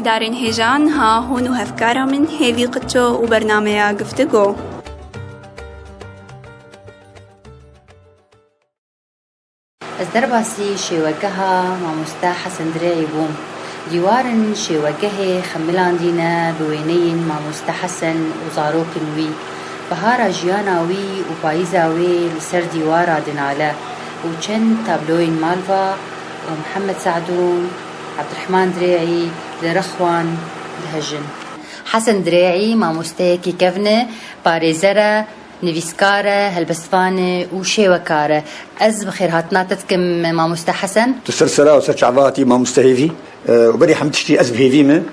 دارين هيجان ها هون وهفكارها من هذي قطو وبرنامجها قفتقو. الزرباسي شيوكها ماموستا حسن دريعي بوم ديوارن شيوكه خملان دينا بوينين ماموستا حسن وزاروك وي بهارا جياناوي وبايزاوي لسر ديوارا دينالا وچن تابلوين مالفا ومحمد سعدون عبد الرحمن دريعي لرخوان لهجن حسن دريعي ماموستا كي كفنه باريزرا نویسکاره هلبستفانه و شیوکاره از بخیر هاتنا تتكم ماموستا حسن تسلسلة وسرچعواتي ماموستا هيفي وبري حمدشتي أزب هيفي من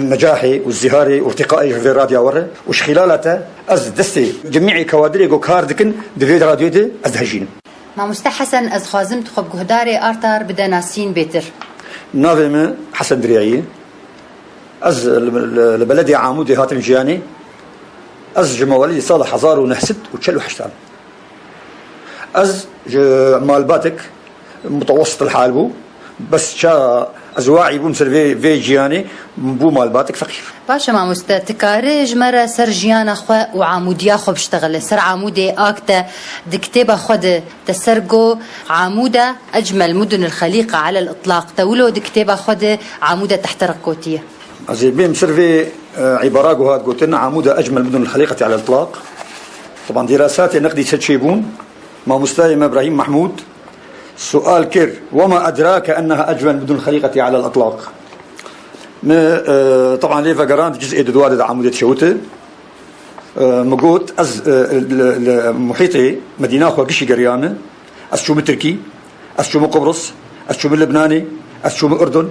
نجاحي وازدهاري وارتقائي في الراديو ورا وش خلالته أز دستي جميع كوادري جو كاردكن دفيد راديو دي أزهجين ماموستا حسن از خازم تخب جهداري آرتار بدا ناسين بيتر نافم حسن دريعي أز البلدي عامودي هاتم جياني أز جموالي صالح هزار ونحسد وتشلو حشتان أز مالباتك متوسط الحال بو بس شا أزواعي بو مسر في جياني بو مالباتك فقير باشا ماموستا تكارج مرة سر جيانا خوا وعاموديا خو بشتغل سر عامودي آكتا دكتابة خود تسرقو عامودة أجمل مدن الخليقة على الإطلاق تولو دكتابة خود عامودة تحترق كوتية أزي بيم سرفي عبارات وهاد قلت لنا عمودة أجمل مدن الخليقة على الإطلاق طبعا دراسات نقدي تشيبون ما مستايم إبراهيم محمود سؤال كير وما أدراك أنها أجمل مدن الخليقة على الإطلاق طبعا ليفا جراند جزء دواد عمودة شوته مقوت أز محيطي مدينة وقشي قريانة أسشوم تركي أسشوم قبرص أسشوم لبناني أسشوم أردن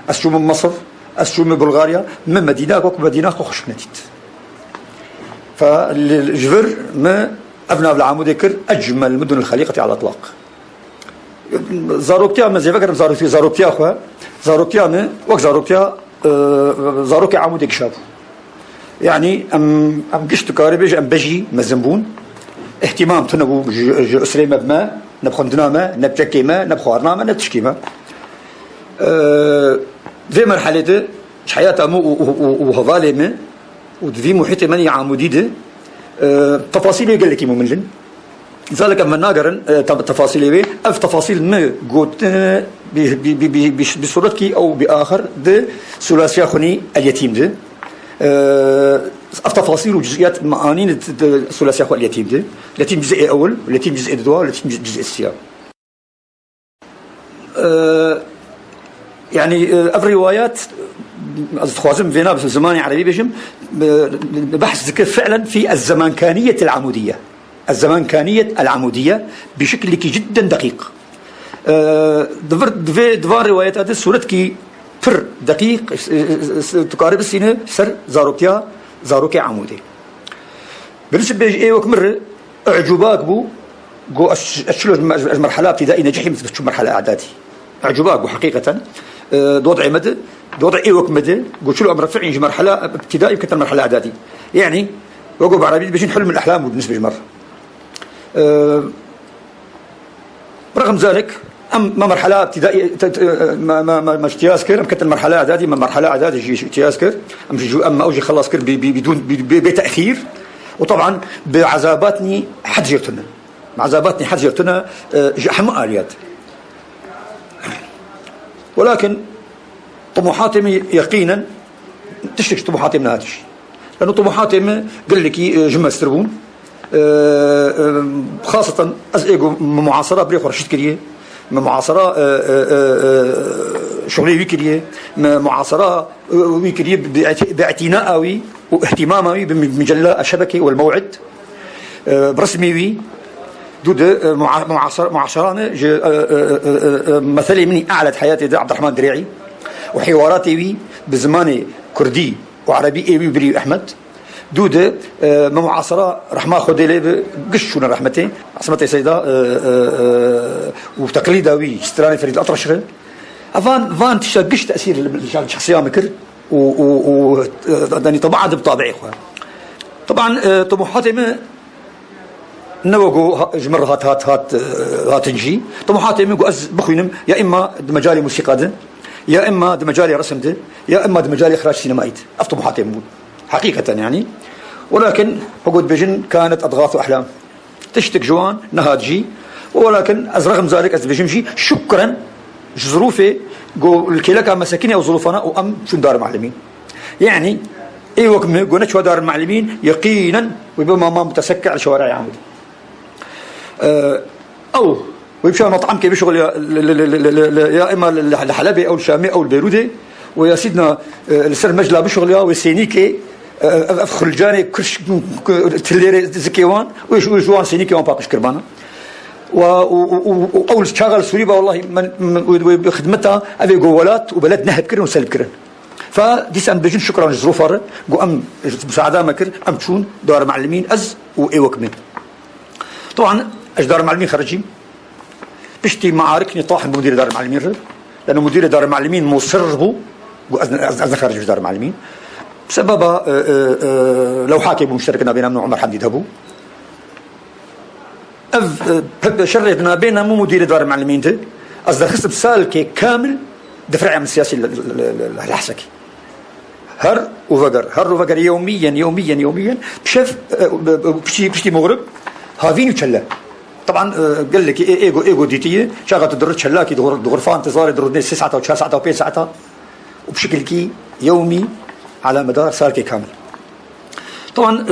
أسشوم مصر أسشوم بلغاريا من مدينة وكو مدينة خوش نتيت فالجبر ما أبناء العمود كر أجمل مدن الخليقة على الإطلاق زاروبتيا ما زي فكر زاروبتيا أخوة زاروبتيا ما وك زاروبتيا زاروكي عمود كشاف يعني أم قشت كاربج أم بجي مزنبون اهتمام تنبو أسري مبما نبخندنا ما نبتكي ما نبخارنا ما نبتشكي ما في مرحلة حياته وهذالي ما وفي محيط مني عموديده تفاصيل يقول لك مملن ذلك من ناقرن تفاصيل أف تفاصيل ما قلت بصورتك أو بآخر ده ثلاثي خني اليتيم ده أف تفاصيل وجزئيات معاني ثلاثي خني اليتيم ده اليتيم جزء أول واليتيم جزء دوا واليتيم جزء السياق يعني الروايات خوازم فينا بس الزمان عربي بيجم بحث ذكر فعلا في الزمانكانية العمودية الزمانكانية العمودية بشكل جدا دقيق دفار روايات هذه صورتك فر دقيق تقارب السنة سر زاروكي عمودي بالنسبة إيه وكمر أعجباك بو جو أشلو المرحلة ابتدائي نجحي مثل مرحلة إعدادي أعجباك حقيقة وضع مدى وضع إيوك مدى قلت له أمر فعلي مرحلة ابتدائي كانت المرحلة إعدادي يعني وقوا بعربي بيجين حلم الأحلام بالنسبة لمر رغم ذلك ما مرحلة ابتدائي ما اجتياز كر كانت المرحلة إعدادي ما مرحلة إعدادي جي اجتياز كر أما أوجي خلاص كر بدون بتأخير وطبعا بعذاباتني حد جرتنا عذاباتني حد جرتنا حماء آليات ولكن طموحاتهم يقينا تشتكي طموحاتهم هذا الشيء لأنه طموحاتهم قال لك جمع ستربون خاصة أزئجوا معاصرة بريخ ورشيد كريه معاصرة شغلي ويكريه معاصرة ويكريه باعتناء قوي واهتمام قوي بمجلة الشبكة والموعد برسمي وي دود معاصران مثلي مني أعلى حياتي ده عبد الرحمن دريعي وحواراتي وي بزماني كردي وعربي ايوي بري أحمد دود معاصرة رحمة خديلي قشونا رحمتي عصمتي سيدة وتقليدا وي اشتراني فريد الأطرش فان تشتغش تأثير الشخصية مكر و داني طبعا بطابعي طبعا طموحاتي ما نوجو جمر هات نجي طموحاتي من بخوينم يا إما مجال موسيقى ده يا اما مجالي رسم ده، يا اما مجالي اخراج سينمائي. طموحاتي مو حقيقه يعني. ولكن حقود بجن كانت اضغاث واحلام تشتك جوان نهاجي. ولكن رغم ذلك بجمشي شكرا ظروفي الكيلك مساكين او ظروفنا وام شو دار معلمين يعني اي وقت قلنا شو دار المعلمين يقينا ويبقى ما متسكع على شوارع عمود او ويمشي مطعم كي بيشغل يا اما الحلبي او الشامي او البيرودي ويا سيدنا السر مجلا بيشغل يا وسينيكي خرجاني كرش تليري زكيوان ويشوان سينيكي وان باقش كربانه واول شغل سوريبا والله بخدمتها ابي جوالات وبلد نهب كرن وسلب كرن فديس ام بجن شكرا ظروفها جو ام مساعده مكر ام تشون دار معلمين از وايوك من طبعا اش دار المعلمين خرجين بشتي معاركني طاح بمدير دار المعلمين لانه مدير دار المعلمين مصر هو از خارج دار المعلمين بسبب لو حاكي بمشتركنا بين عمر حمدي دهبو شرفنا بين مو مدير دار المعلمين ده أصدر خصب سالكي كامل دفرع من السياسي الحسكي هر وفقر يوميا بشف بشتي مغرب هافين وشلا طبعا قال لك ايجو ديتيه شغله تدرج شلاكي غرفان انتظار درود 6 ساعات او 9 ساعات او 5 ساعات وبشكل كي يومي على مدار سالكي كامل طبعا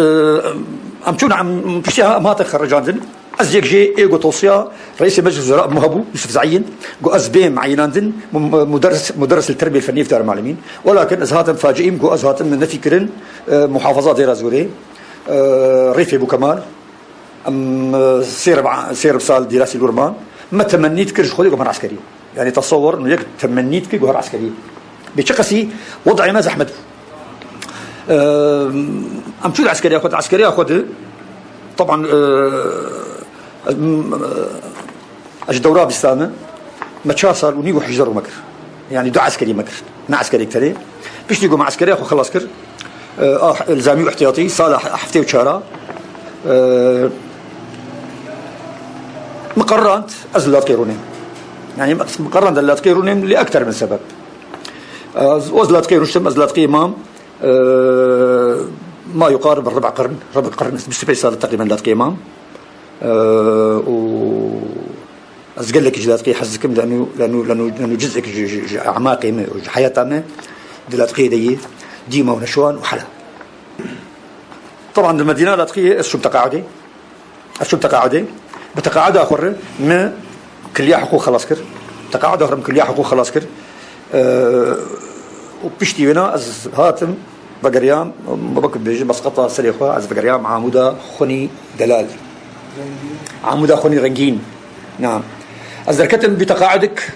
امشون عم بشتي ما تخرجان أزيك جي إيجو توصية رئيس مجلس الوزراء مهبو يوسف زعين جو أزبيم عيناندن مدرس التربية الفنية في دار المعلمين ولكن أزهاتم فاجئين جو أزهاتم من نفكرن محافظات دير زوري ريفي أبو كمال سير بسال دراسي الورمان ما تمنيت كرج خذي جوهر عسكري يعني تصور إنه يك تمنيت كي جوهر عسكري بشقسي وضعي ما زحمته أم شو العسكري أخذ طبعا الدورة بالسامة ما تشاصر ونيجو حجر ومكر يعني دو عسكري مكر ما عسكري كتير بيش نيجو مع عسكري أخو خلاص كر الزامي واحتياطي صالح حفتي وشارع مقررات أزلات قيرونين يعني مقررات أزلات قيرونين لأكثر من سبب أزلات قيرونين أزلات قيمام ما يقارب ربع قرن بالنسبة لي تقريبا لا قيمام و أزقل لك جلاتقي حزكم لأنه جزء أعماقي حياتنا دلاتقي ديما ونشوان وحلا طبعا المدينة لاتقي الشب تقاعدي بتقاعد آخر ما كلية حقوق خلاص كر تقاعد آخر من كلية حقوق خلاص كر وبشتي هنا از هاتم بقريام مبكر بيجي مسقطة سريخة از بقريام عمودة خني دلال عمودة خني رنجين نعم از كتم بتقاعدك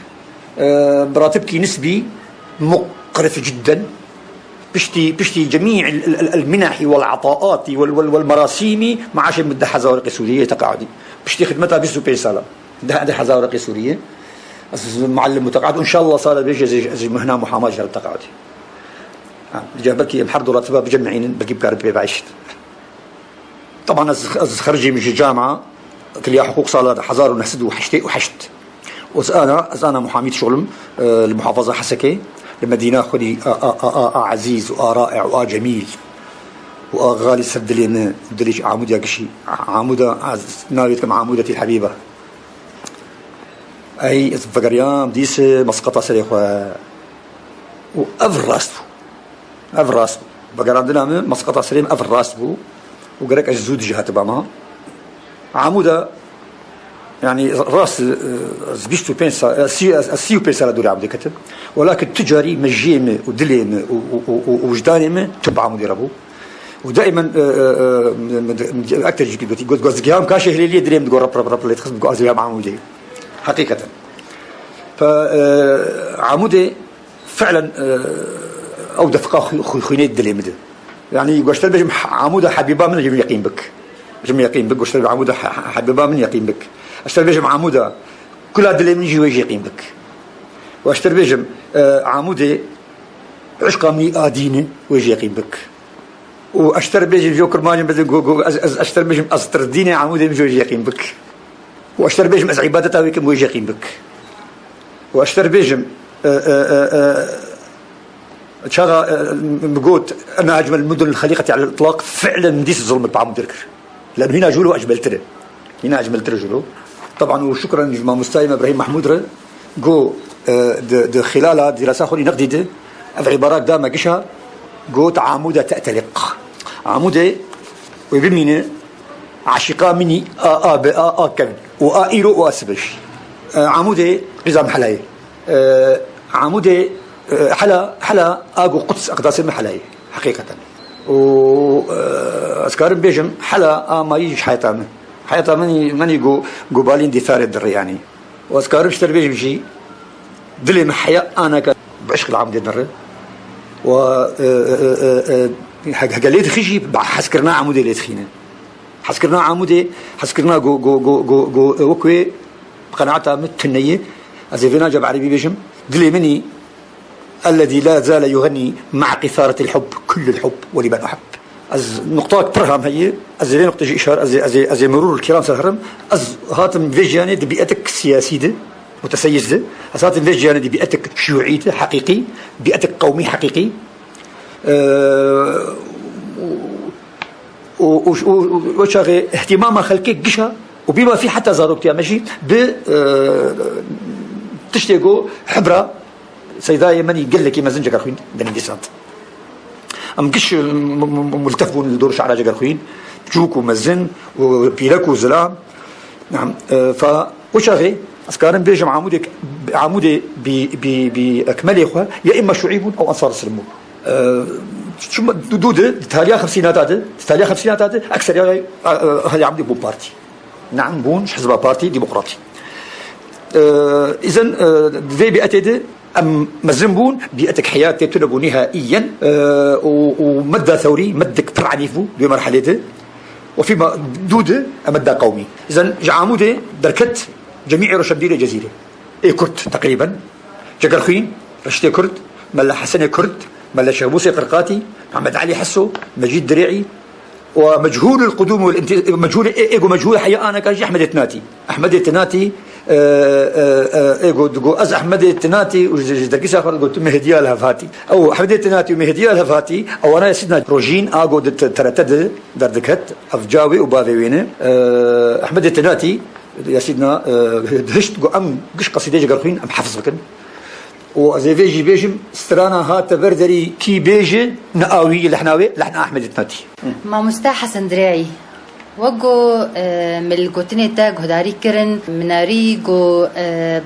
براتبك نسبي مقرف جدا بشتي جميع المنح والعطاءات والمراسيم معاش مدة حزاورقي سورية تقاعدي بشتي خدمتها بيسو بيسالة ده حزاورقي سورية معلم متقاعد وإن شاء الله صار بيجي زي مهنة محاماة جهة التقاعدي جابلكي محرض راتبها بجمعين بجيب كارب بعيشت طبعا از خرجي من الجامعة كلية حقوق صار حزار ونحسد وحشت وأنا محامي شغل المحافظة حسكي المدينة خدي عزيز ورائع وجميل وغالي سد لي دليش عمود يا قشي عمودة ناويتكم عمودتي الحبيبة أي فقريام ديس مسقطة سريخة وأفر راسبو بقر عندنا مسقطة سريم أفر راسبو وقرأك أجزود جهات بامها عمودة يعني راس زبيشتو بينسا السيو بينسا لدوري عبد كتب ولكن تجاري مجيم ودليم ووجدانيم تبع مدير ابو ودائما اكثر شيء بدي قلت قصديهم كاشه لي دريم تقول رب اللي تخصم قصديهم عمودي حقيقه فعمودي فعلا او دفقه خينيت دليم ده يعني قشتل بجم عموده حبيبه من يقين بك جم يقين بك قشتل عموده حبيبه من يقين بك اشتر بيجم عمودة كل هذا اللي منجي ويجي يقين بك واشتر بيجم عمودة عشقة مئة ويجي يقين بك واشتر بيجم جوكر ماجم اشتر بيجم أستر ديني عمودة ويجي يقين بك واشتر بيجم عبادتها ويكم ويجي يقين بك واشتر بيجم شغا مقوت أنا أجمل المدن الخليقة على الإطلاق فعلا نديس الظلم بعمود دركر لأنه هنا جولو أجملتره هنا أجملتره جولو طبعا وشكرا لجماعة مستايم إبراهيم محمود جو د خلال دراسة خلي نقدي العبارات دام قشها جو تعامودة تأتلق عمودة وبمينة عشقا مني كان وآيرو وأسبش عمودة نظام حلاي عمودة حلا أجو قدس أقداس المحلاي حقيقة وأذكر بيجم حلا ما يجيش حياته مني جو بالين دي ثار الدر يعني وأذكر بشتر بيجم شيء دلي محيا أنا بعشق العمودة الدر و قاليت خشي حسكرنا عمودة ليت خينا حسكرنا عمودة حسكرنا جو وكوي قناعتها متنية أزيفنا جاب عربي بيجم دلي مني الذي لا زال يغني مع قثارة الحب كل الحب ولمن أحب از نقطة برهام هي از نقطة إشارة از مرور الكرام سهرم از هاتم فيجياني دي بيئتك سياسي ده متسيس ده از هاتم فيجياني دي بيئتك شيوعي ده حقيقي بيئتك قومي حقيقي وشغي اهتمام خلقك قشة وبما في حتى زاروكتيا ماشي تشتيقو حبرة سيداي مني قال لك ما زنجك اخوين بني ديسانت ام قش ملتفون لدور شعر جاك اخوين جوك ومزن وبيلك وزلام نعم وشغي اسكارن بيجم عمودي باكمله اخوه يا اما شعيب او انصار السلمون شو دودة تاليا خمسينات أكثر هذا عمدي بو بارتي نعم بون حزب بارتي ديمقراطي إذن ذي بيئتي أم مزنبون بيئتك حياتي تلقوا نهائيا ومدى ثوري مدك برعنيفو بمرحلته وفيما دودة مدى قومي إذن جعامودي دركت جميع رشدين الجزيرة كرد تقريبا جقرخين رشدي كرد ملا حسن كرد ملا شهبوسي قرقاتي محمد علي حسو مجيد دريعي ومجهول القدوم مجهول حياة أنا كاجي أحمد التناتي از أحمد التناتي ودركيس آخر قلت مهدية الهفاتي أو أحمد التناتي ومهدية الهفاتي أو أنا سيدنا روجين ترتد دردكت أفجاوي وبافيوينه أحمد التناتي يا سيدنا دهشت أم قش قصيدة جرخين أم حفظ بكن وزي فيجي بيجم استرانا هات بردري كي بيجي نقاوي لحناوي لحنا أحمد التناتي ما مستحسن دريعي وقو من القوتين تاج هداري كرن مناري قو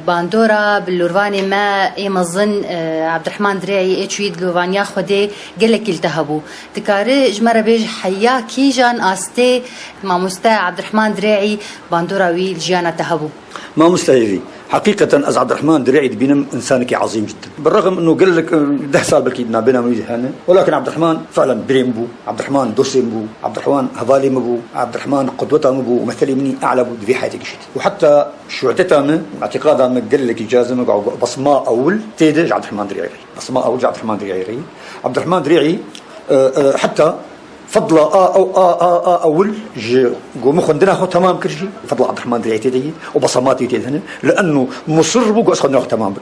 باندورا باللورفاني ما مظن عبد الرحمن دريعي اتشويد لورفانيا خدي قلك التهبو تكاري جمرة بيج حيا كيجان استي ما مستا عبد الرحمن دريعي باندورا وي الجيانا تهبو ما مستهيفي حقيقة أز عبد الرحمن دريعي بينم إنسانك عظيم جدا بالرغم أنه قال لك 10 سال بالكيدنا بينا ميزهانة ولكن عبد الرحمن فعلا بريم بو عبد الرحمن دوسيم بو عبد الرحمن هفالي مبو عبد الرحمن قدوته مبو ومثلي مني أعلى بو في حياتك شيء وحتى شعتته من اعتقادها من قال لك إجازة بصماء أول تيدج عبد الرحمن دريعي بصماء أول عبد الرحمن دريعي عبد الرحمن دريعي حتى فضل أول قوم خندنا هو تمام كرجي فضل عبد الرحمن دريعي تيدي وبصماتي تيدي هنا لأنه مصر بو قص خدنا تمام بك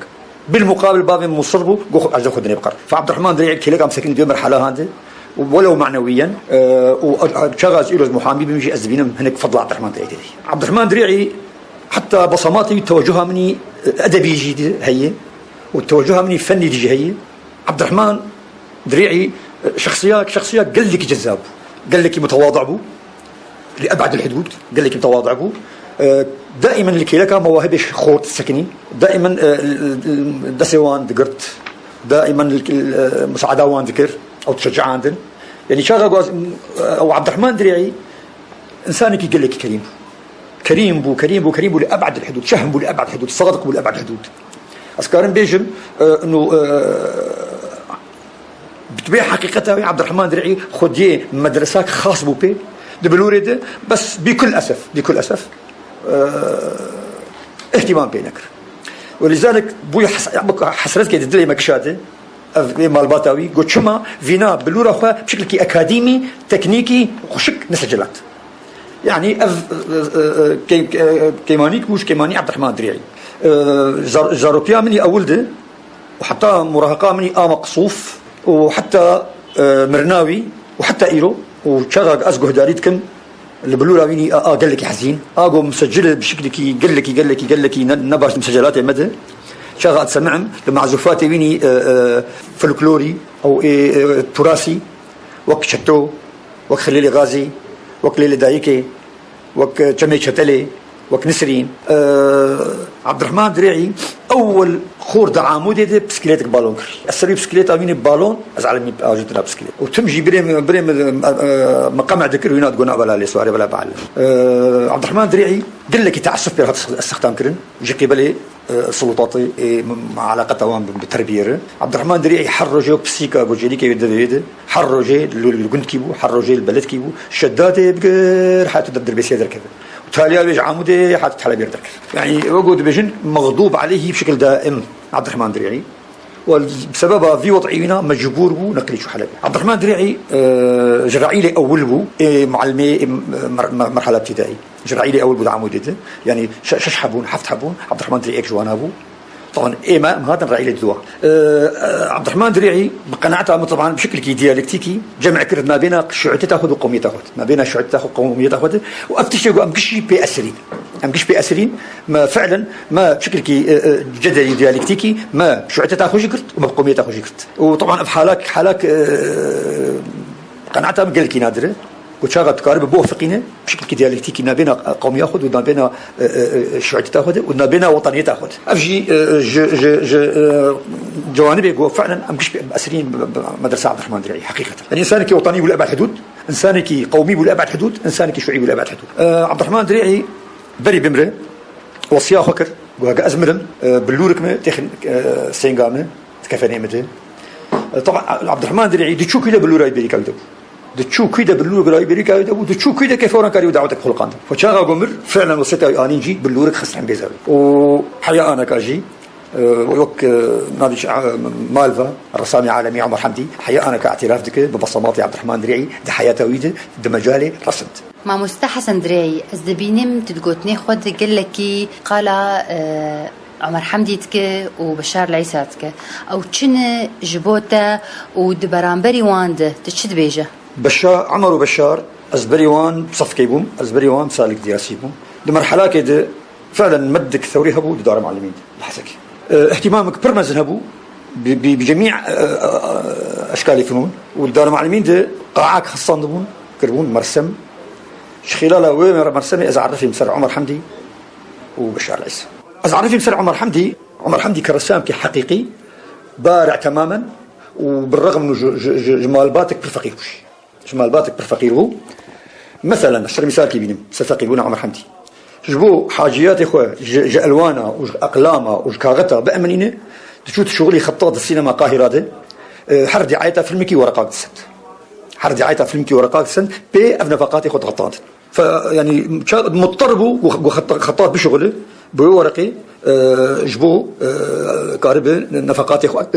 بالمقابل باب مصر بو قو أجل خدنا بقر فعبد الرحمن دريعي كله قام ساكن دي مرحلة هذه ولو معنويا وشغاز إيروز محامي بيمشي أزبينهم هناك فضل عبد الرحمن دريعي تيدي عبد الرحمن دريعي حتى بصماتي توجهها مني أدبي جديد هي وتوجهها مني فني دي هي عبد الرحمن دريعي شخصيات قال لك جذاب قال لك متواضع بو لأبعد الحدود قال لك متواضع بو دائما لكي لك مواهب خوت السكني دائما دسوان ذكرت دائما المساعدوان ذكر أو تشجع عندن يعني شاغا أو عبد الرحمن دريعي إنسانك قال لك كريم بو لأبعد الحدود شهم بو لأبعد الحدود صادق بو لأبعد الحدود أسكارن بيجم إنه بتبيع حقيقتها عبد الرحمن دريعي خديه مدرسة خاص بو بي دبلوريده بس بكل أسف اهتمام بينكر ولذلك بوي حسرت كي تدلي مكشاته مال باطاوي قلت شما فينا بلورا خو بشكل كي أكاديمي تكنيكي وشك نسجلات يعني كيمانيك مش كيماني عبد الرحمن دريعي زاروبيا مني أولده وحتى مراهقة مني مقصوف وحتى مرناوي وحتى إيرو وشغل أزقه داريتكم اللي بلورا ويني قال لك حزين قوم مسجل بشكل كي قال لك نبرش مسجلات مدى شغل تسمعهم لمعزوفات ويني فلكلوري أو تراثي وك شتو وك خليلي غازي وك ليلي دايكي وك جمي شتلي وك نسرين عبد الرحمن دريعي اول خور عمودي دي بسكليتك بالون كري السري بسكليت اميني بالون ازعل مني اجتنا بسكليت وتمشي بريم مقامع ذكر هنا تقول ولا لي سواري ولا بعل عبد الرحمن دريعي قال لك تعسف بهذا استخدام كرن جي قبلي سلطاتي مع علاقتها بالتربيه عبد الرحمن دريعي حرجه بسيكا بوجيلي كي يدد حرجه الجند كيبو حرجه البلد كيبو شداته بقر حتى تدبر بسيدر كذا تاليا بيج عمودي حتى تحلى بيردك يعني وجود بيجن مغضوب عليه بشكل دائم عبد الرحمن دريعي وبسببها في وضعينا مجبور بو نقلي شو حلبي عبد الرحمن دريعي جرعيلي اول بو معلمي مرحله ابتدائي جرعيلي اول بو عمودي يعني شش حبون حفت حبون عبد الرحمن دريعي جوانا بو طبعا ما هذا الرعيل الدواء عبد الرحمن دريعي بقناعته طبعا بشكل كي ديالكتيكي جمع كرد ما بين شيوعية تاخذ وقومية تاخذ ما بين شيوعية تاخذ وقومية تاخذ وافتش يقول امكشي بأسرين ما فعلا ما بشكل كي جدلي ديالكتيكي ما شيوعية تاخذ جكرت وما قومية تاخذ جكرت وطبعا في حالك قناعته قال كي نادره وشاغت تقارب بوفقينه بشكل كي ديالكتيكي ما بين قومية تاخذ وما بين شيوعية تاخذ وما بين وطنية تاخذ افجي جوانب يقول فعلا امكش بأسرين مدرسة عبد الرحمن دريعي حقيقة الانسان كي وطني ولا ابعد حدود انسان كي قومي ولا ابعد حدود انسان كي شيوعي ولا ابعد حدود عبد الرحمن دريعي بري بمره وصيا فكر وهاجا ازمرم بلورك ما تخن سينغامه تكفني متى طبعا عبد الرحمن دريعي دي تشوكي بلوراي بريكا دتشو كيدا باللورك راي بريكا دتشو كيدا كيف ورا كاريو دعوتك خلقان فشاغا قمر فعلا وصيتها اني نجي باللورك خسر عن بيزاوي وحيا انا كاجي وك نادي مالفا الرسامي عالمي عمر حمدي حيا انا كاعتراف دك ببصماتي عبد الرحمن دريعي دي حياته ويده دي مجالي رسمت مع حسن دريعي ازدبينم تدقوتني خد قال لك قال عمر حمدي تك وبشار العيسى تك او تشن جبوتا ودبرانبري واند تشد بيجه بشار عمر وبشار ازبريوان بصفكيبوم ازبريوان سالك دياسيبوم لمرحله كده فعلا مدك ثوري هبو دار معلمين الحسكي اهتمامك برمز هبو بجميع اشكال الفنون والدار معلمين ده قاعك خصان دبون كربون مرسم خلاله وين مرسمي اذا عرفي مسر عمر حمدي وبشار العيسى اذا عرفي مسر عمر حمدي كرسام حقيقي بارع تماما وبالرغم انه جمال باتك بالفقيروش جمال باتك بالفقيرو مثلا اشتري مثال كيبينم سفقيرونا عمر حمدي جبو حاجيات اخوه الوانا واقلامه وكاغتا بامنينه تشوف شغلي خطاط السينما قاهره ده حر دعايتها فيلمكي ورقات السنت حر دعايتها فيلمكي ورقات السنت بنفقاتي خد غطات فيعني مضطربوا وخطاط بشغله بورقي جبو قارب نفقات اخوه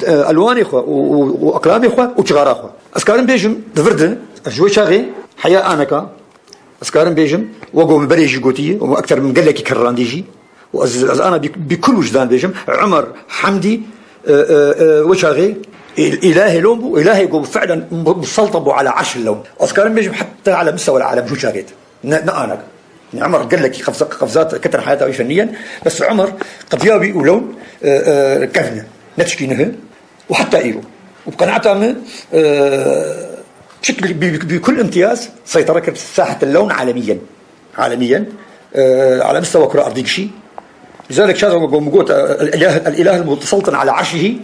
الوان اخوه واقلام اخوه وشغار اخوه اسكارن بيجم دفرد جوي شاغي حيا انكا اسكارن بيجم وقوم بريجي قوتيه واكثر من قال لك كرانديجي واز انا بكل وجدان بيجم عمر حمدي وشاغي الالهي لومبو الهي يقول فعلا مسلطبوا على عرش اللون اسكارن بيجم حتى على مستوى العالم شو شاغيت انا يعني عمر قال لك قفزات كثر حياته فنيا بس عمر قضيابي ولون كفنه نتشكينه وحتى ايرو وبقناعته بشكل بكل امتياز سيطرة ساحة اللون عالميا على مستوى كرة أرضية شيء لذلك شاذ موجود الإله المتسلطن على عرشه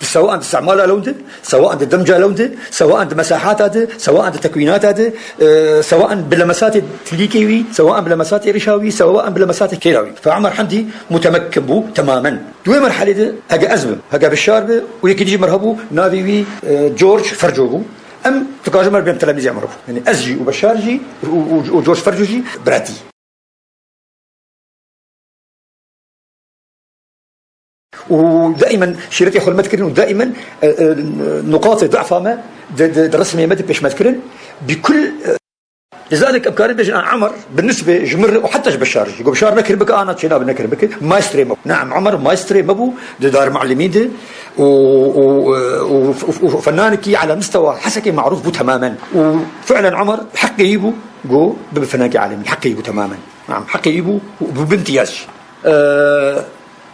سواء عند استعمال لونه سواء عند دمج لونه سواء عند مساحات سواء عند تكوينات سواء بلمسات تليكيوي سواء بلمسات رشاوي سواء بلمسات كيراوي فعمر حمدي متمكن بو تماما دوي مرحلة هجا أزمة هجا بالشارب ويكيجي مرهبو نافيوي جورج فرجوبو أم تكاجمر بين تلاميذ عمره يعني أزجي وبشارجي وجورج فرجوجي براتي ودائما شيرتي خل متكرن ودائما نقاط ضعفها ما الرسميه ما باش متكرن بكل لذلك ابكاري بيجي عمر بالنسبه جمر وحتى بشار يقول بشار نكر بك انا تشينا بنكر بك مايستري مبو. نعم عمر مايستري مبو دار معلمين ده وفنانكي على مستوى حسكي معروف بو تماما. وفعلا عمر حق يجيبو جو بفنانكي عالمي حق يجيبو تماما. نعم حق يجيبو بامتياز.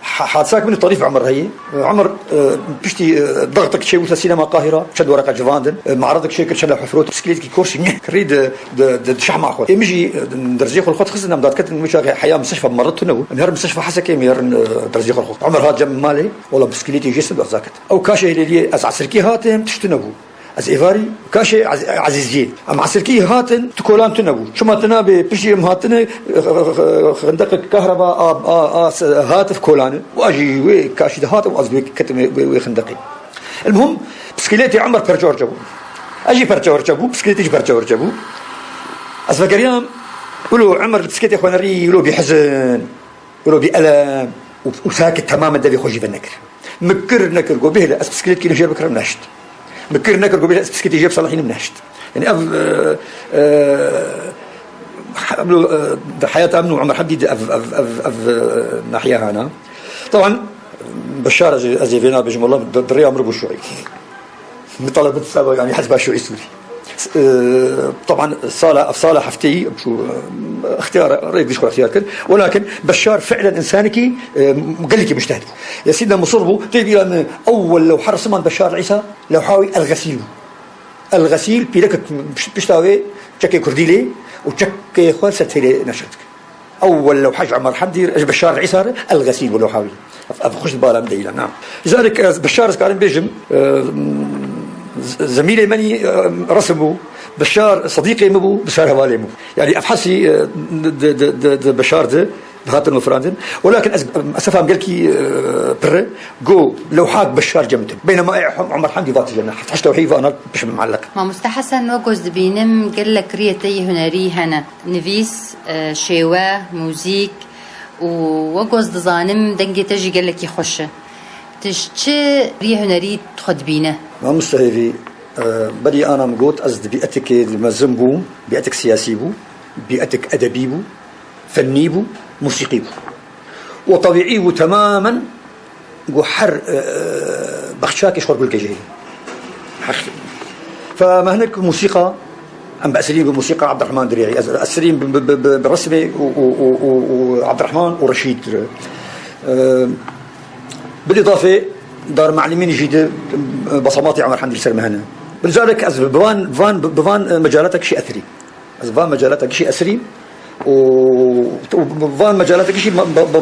حادثاك من الطريف عمر هي عمر بشتي ضغطك شيء ولا سينما القاهره شد ورقه جفاندن معرضك شيء كل حفروت بسكليتك كورسي كريد شحمه اخو يمشي درزيخ الخط خصنا مدات كت مش حياه مستشفى مرضت نو نهار مستشفى حسكي مير درزيخ الخط عمر هاد جنب مالي والله بسكليتي جسد ازاكت او كاشي اللي ازعسركي هاتم تشتنبو از ايفاري كاشي عزيزجي ام عسركي هاتن تكولان تنبو شما تنابي بشي هاتن خندق كهرباء هاتف كولان واجي وي كاشي هاتف ازوي كتم وي خندقي. المهم بسكليتي عمر برجور جابو اجي برجور جابو بسكليتي برجور جابو از فقريام قولوا عمر بسكليتي اخوان ري يقولوا بحزن يقولوا بألم وساكت تماما ده بيخرج بالنكر مكر نكر قو به لا بسكليت كيلو جاب بكره ناشت مكر نكر قو به بسكليتي جاب صلاحين مناشت يعني قبل حياة أمن وعمر حديد ناحية هنا طبعا بشار أزيفينا بجم الله دري عمر بوشوي مطالبة السابق يعني حسب شو يسوري طبعا صالة حفتي شو اختيار ريك بيشكر اختيار كل ولكن بشار فعلا انسانكي قال لك مجتهد يا سيدنا مصربو تيجي لان اول لو حرص من بشار عيسى لو حاوي الغسيل بيلك بيشتاوي تشكي كرديلي وتشكي خالصة تيلي نشرتك اول لو حاج عمر حمدي بشار عيسى الغسيل ولو حاوي افخش بالا مديلا. نعم لذلك بشار كان بيجم زميلي مني رسمه بشار صديقي مبو بشار هوالي مو يعني افحسي بشار ده بهاتن وفراندن ولكن اسفهم قال كي بر جو لوحات بشار جمتن بينما عمر حمدي ذات الجنه حتى لوحي انا مش معلق ما مستحسن وجوز بينم قال لك ريتي هنري هنا نفيس شيوه موزيك ووجوز دزانم دنجي تجي قال لك يخش تشتي ري هنري تخد بينه ما مستهيفي بدي أنا مقول أزد بيئتك المزم بو بيئتك سياسي بو بيئتك أدبي بو فني بو موسيقي بو وطبيعي بو تماما جو حر بخشاكي شغل بالكجيل فما هناك موسيقى أم بأسلين بموسيقى عبد الرحمن دريعي أسلين بالرسمي وعبد الرحمن ورشيد بالإضافة دار معلمين جديد بصماتي عمر حمدي سرمهنا لذلك بفان مجالاتك شيء أثري بفان مجالاتك شيء أثري وبفان مجالاتك شيء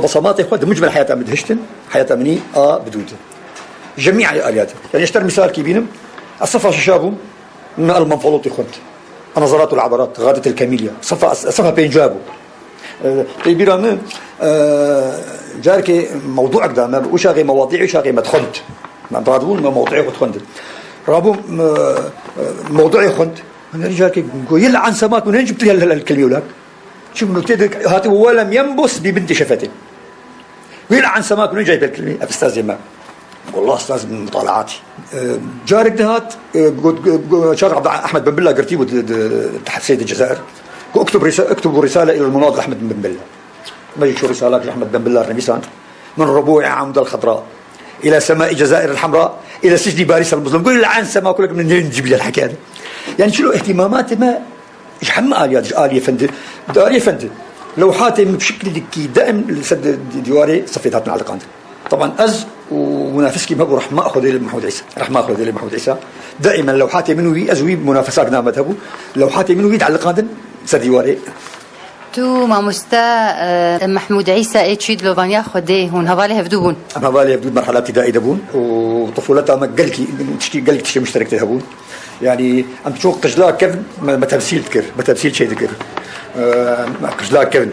بصماتي خد مجمل حياة أمد هشتن حياة أمني بدود جميع الآليات يعني اشتر مثال كيبينم الصفة ششابهم من المنفلوط خد النظرات والعبارات غادة الكاميليا صفة بينجابه تيبيرا من جارك موضوع قدام وشاغي مواضيع وشاغي مدخلت ما بعدون مواضيع وتخند رابو موضوعي خند انا جارك يلعن سماك من جبت لي الكلمه ولاك شوف نكتدك هاتي ولم ينبس ببنت شفتي ويلعن سماك من جايب الكلمه استاذ ما والله استاذ من مطالعاتي جارك دهات شارع عبد احمد بن بله قرتيبو تحت سيد الجزائر اكتبوا رساله الى المناضل احمد بن بله ما يشو رسالات لاحمد بن بله الرميسان من ربوع عمود الخضراء الى سماء الجزائر الحمراء الى سجن باريس المظلم قول العن سما كلك من نجيب لي الحكايه يعني شنو اهتماماتي ما يحم آلية فند داري فند لوحاتي بشكل كي دائم سد ديواري صفيتها على القاندل طبعا از ومنافسكي ما راح ما اخذ محمود عيسى عيسى دائما لوحاتي منو ازوي منافسات نامتهبو لوحاتي منو على القاندل سديواري تو ما مستا محمود عيسى اتشيد لوفانيا خدي هون هفالي هفدوبون مرحله ابتدائي دبون وطفولتها ما قالك تشي مشترك تهبون يعني ام تشوف قجلاء كفن ما تمثيل تذكر ما تمثيل شيء تذكر قجلاء كفن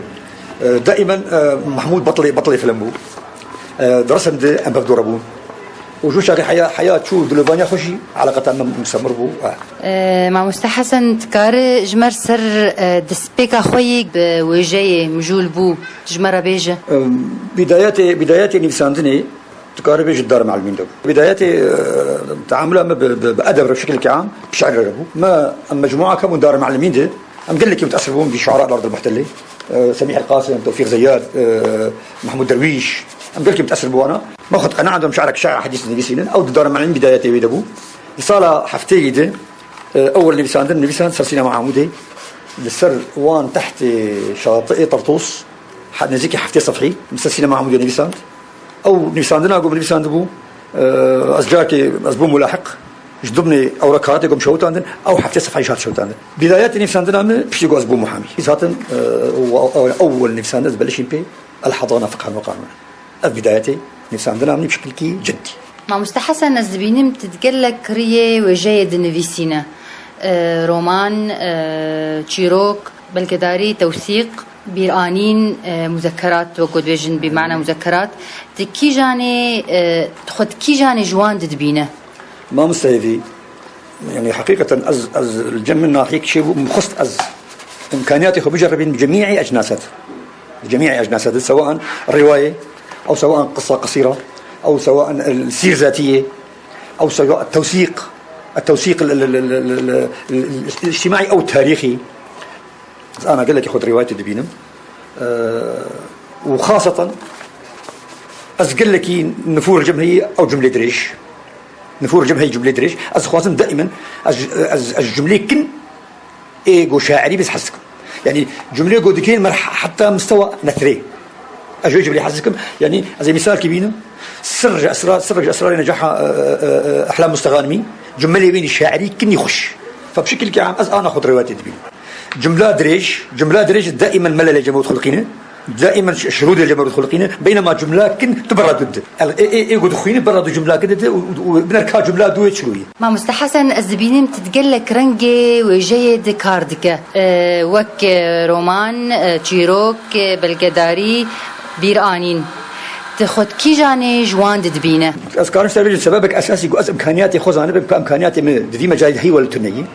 دائما محمود بطلي فيلمو درسم دي ام بفدو ربون وجوش هذه حياة شو دلوبانيا خوشي علاقة ما مسمر بو ما مستحسن تكار جمر سر دسبيكا خويك بوجاي مجول بو جمر بيجا بداياتي نفساندني تكار بيج الدار مع المين دو بداياتي تعاملها بأدب بشكل عام بشعر ربو ما مجموعة كم دار مع المين دي أم قال لك متأثر بهم بشعراء الأرض المحتلة، سميح القاسم، توفيق زياد، محمود درويش. أم قال لك متأثر بوانا ما أخذ قناعة عندهم شعرك شاعر حديث النبي سينا أو دار معلم بداياتي ويدبو رسالة حفتيدة. أول نبي ساند سرسينا مع عمودي للسر وان تحت شاطئ طرطوس حد نزيكي حفتي صفحي مسلسلة مع عمودي نبي ساند أو نبي ساندنا أقوم نبي ساند بو أزجاكي أزبو ملاحق جدبني أوراقات يقوم شوت عندن أو حفتي صفحي شات شوت عندن بدايات نبي ساندنا بشي جو أزبو محامي إذاتن أول نبي ساند بلشين بي الحضانة فقها وقانون بداياتي نبي ساندنا بشكل كي جدي. ما مستحسن الزبينم تتقلك ريه وجيد نفيسينا رومان تشيروك بلقداري توثيق بيرانين مذكرات وقود بيجن بمعنى مذكرات تكي جاني تخد كي جاني جوان تدبينه ما مستهدي يعني حقيقة از الجم من ناحيك شيء مخص از إمكانياتي خو بجربين بجميع أجناسات سواء الرواية أو سواء قصة قصيرة أو سواء السير ذاتية أو سواء التوثيق الاجتماعي أو التاريخي. أنا قال لك خذ رواية دبينم وخاصة أزقل لك نفور الجمهية أو جملة دريش نفور الجمهية جملة دريش خاصة دائما الجملة كن إيجو شاعري بس حسكم يعني جملة قدكين حتى مستوى نثري أجو جملة حسكم يعني زي مثال كبيرة سر أسرار نجاح أحلام مستغانمي جملة بين الشاعري كن يخش فبشكل عام أنا أخذ رواية دبين جملة دريج دائما ملل جمود خلقينه دائما شرود الجمود خلقينه بينما جملة كن تبرد ضد يقول دخينه برد جملة كده وبنركها جملة دوت شوية. ما مستحسن الزبينين تتقلك رنجي وجيد كاردك وك رومان تشيروك بلقداري بيرانين تاخذ كي جاني جوان دبينه أذكر سببك أساسي جو إمكانياتي خوزانة بإمكانياتي من دي مجال هي ولا تنية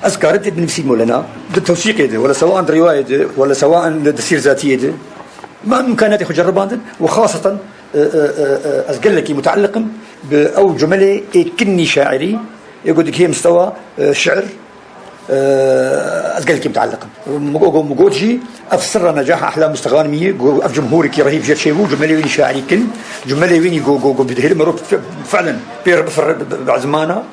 أذكرت بنفسي مولانا بالتوثيق ده ولا سواء رواية ده ولا سواء تسير ذاتية ده ما إمكانياتي خو جربان وخاصة أذكر لك متعلق أو جملة كني شاعري يقول لك هي مستوى شعر أذكر لك متعلق مقودجي أفسر نجاح أحلام مستغانمية أف جمهورك رهيب جد شيء جملة وين شاعري كن جملة وين جو بدهيل مروب فعلا بعد زمانه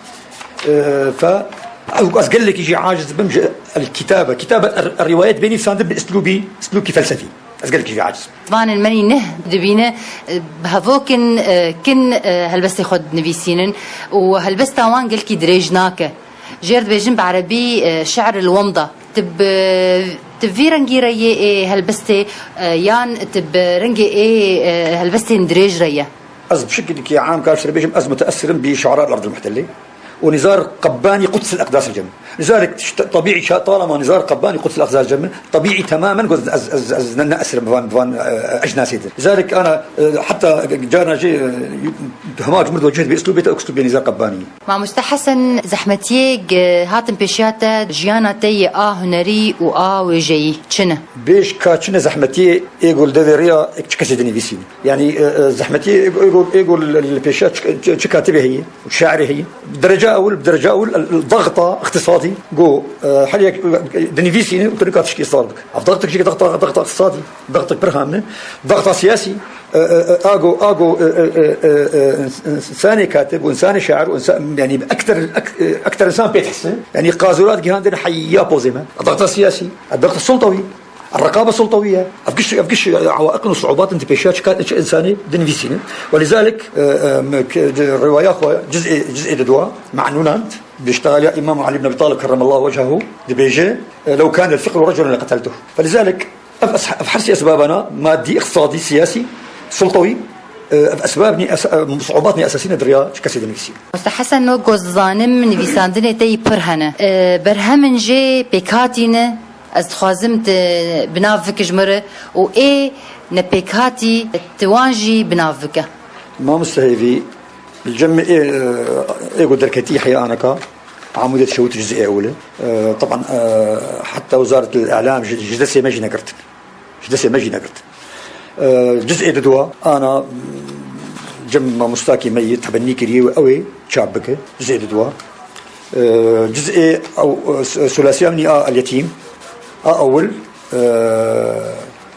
أقول لك يجي عاجز بمج الكتابة الروايات بيني ساند بأسلوبي فلسفي أقول لك يجي عاجز طبعا المني نه دبينه بهذوكن كن هلبس ياخد نفيسينن وهلبس تاوان قال كي دريجناك جيرد بيجن بعربي شعر الومضة تبي رنجي ريه هلبستي يان تب رنجي هلبستي ندريج ريه أز بشكل كي عام كاشر بيجم أز متأثر بشعراء الأرض المحتلة ونزار قباني قدس الأقداس الجمع لذلك طبيعي طالما نزار قباني قدس الأقداس الجمع طبيعي تماما قد نأسر بفان أجناسي لذلك أنا حتى جانا جي هماج مرد وجهت بأسلوبي نزار قباني مع مستحسن زحمتيك هاتم بيشاتا جيانا تي هنري وجي تشنه بيش كاتشنه زحمتي يقول دفيريا كسيدني فيسين يعني زحمتي يقول البيشات كاتبه هي وشاعري هي بدرجة أول الضغطة اقتصادي جو حاليا دنيفيسي وطريقة تشكي صارك ضغطك شيء ضغط اقتصادي ضغطك برهامه ضغط سياسي اجو انساني كاتب وانساني شاعر وانسان يعني اكثر انسان بيتحسن يعني قازورات جهاندنا حيا بوزيما الضغط السياسي الضغط السلطوي الرقابة السلطوية أفقش عوائق وصعوبات انتباشات كانت إنسانية دنفيسينة ولذلك الرواية جزء دواء معنونات بيشتغل يا إمام علي بن أبي طالب كرم الله وجهه دبيجة لو كان الفقر رجلا لقتلته فلذلك أفحرسي أسبابنا مادي اقتصادي سياسي سلطوي أسبابني صعوباتني أساسية دريا كسيد نفسي. مستحسن نو جوزانم نفيساندني تي برهنة برهمن جي بكاتينه از خوازم بنافك جمره و اي نبيكاتي توانجي بنافك ما مستهيفي الجمع ايه قدر كتيحي انكا عمودة شوت جزئية أولى طبعا حتى وزارة الإعلام جدسي ماجي نقرت جزئية دوا أنا جمع مستاكي ميت حبني كريوي أوي شابك جزئية دوا جزئية أو ثلاثية مني اليتيم أول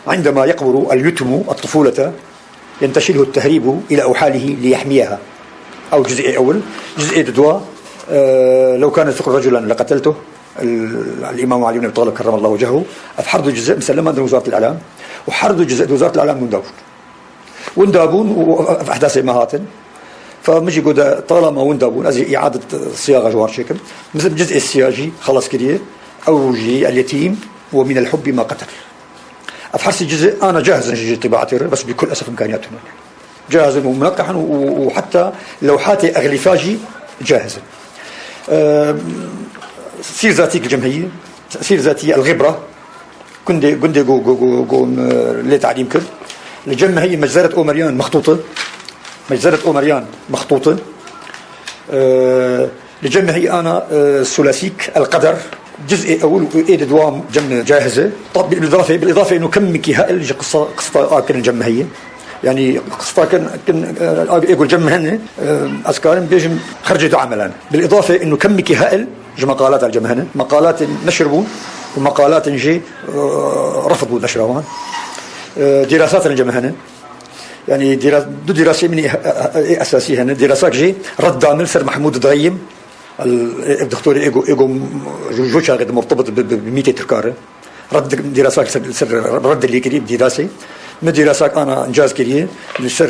عندما يقبر اليتم الطفولة ينتشله التهريب إلى أوحاله ليحميها، أو جزء أول. جزء دوا لو كان الفقر رجلا لقتلته، الإمام علي بن أبي طالب كرم الله وجهه أفحرض جزء مسلما عند وزارة الإعلام، وحرض جزء وزارة الإعلام وندابون وفي أحداث إمهات، فمجي قد طالما وندابون أزي إعادة صياغة جوار شكل مثل الجزء السياجي خلاص كده، أوجي اليتيم ومن الحب ما قتل. أفحرص جزء أنا جاهز نجي طباعتي بس بكل أسف إمكانياتنا جاهز ومنقحا، وحتى لوحاتي أغلفاجي جاهز. سير ذاتي الجمهية، سير ذاتي الغبرة كندي جو لتعليم كل الجمهية مجزرة أومريان مخطوطة، مجزرة أومريان مخطوطة. الجمهية أنا ثلاثيك القدر جزء أول وإيد دوام جم جاهزة. طب بالإضافة إنه كم كهائل يجي قصة كان الجمهية، يعني قصة كان يقول جمهنة أذكارهم بيجم خرجوا عملا. بالإضافة إنه كم كهائل جي مقالات على الجمهنة، مقالات نشربوا ومقالات نجي رفضوا نشرها. دراسات الجمهنة يعني دو دراسة من أساسية هنا دراسات جي رد عامل سر محمود ضغيم الدكتور إيجو جو شاغد مرتبط ب100 تركارة، رد دراسات سر رد اللي قريب دراسة من دراسات أنا إنجاز كريه لسر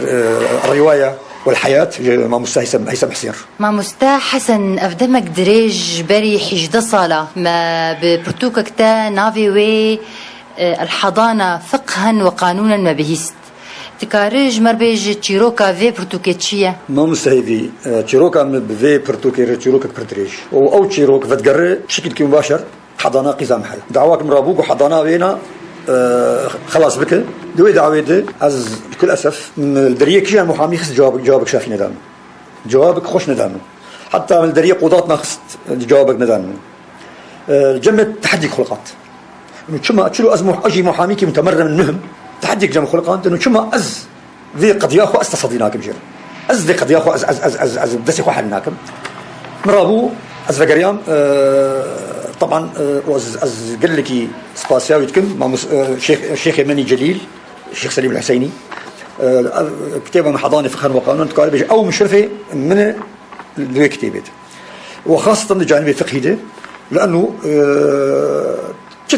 الرواية والحياة مع مستحسن هيثم حسير. مع مستح حسن أفدمك دريج بري حجدة صالة ما ببرتوكك تا نافي وي الحضانة فقها وقانونا ما بهست تكارج مربيج تشيروكا في برتوكيتشيا ما مستهيفي تشيروكا في برتوكي تشيروكا برتريج أو تشيروك فتقرر بشكل مباشر حضانة قزام محل دعواك مرابوك وحضانة وينا خلاص بك دوي دعويده از بكل اسف الدريه كي المحامي خص جوابك شافي ندام جوابك خوش ندام حتى من الدريه قضاتنا خص جوابك ندام جمع تحدي خلقات انه كما تشلو ازمح اجي محامي كي متمرن منهم تحديك جمع خلقات انه كما از ذي قضيه خو استصديناكم جير از ذي قضيه خو از دسي خو حلناكم مرابو از فقريام طبعا از قال لك سباسياوي تكم مع شيخ يمني جليل الشيخ سليم الحسيني كتابه من حضانه فقه وقانون تقارب او مشرفه من الكتابات وخاصه الجانب الفقهي ده لانه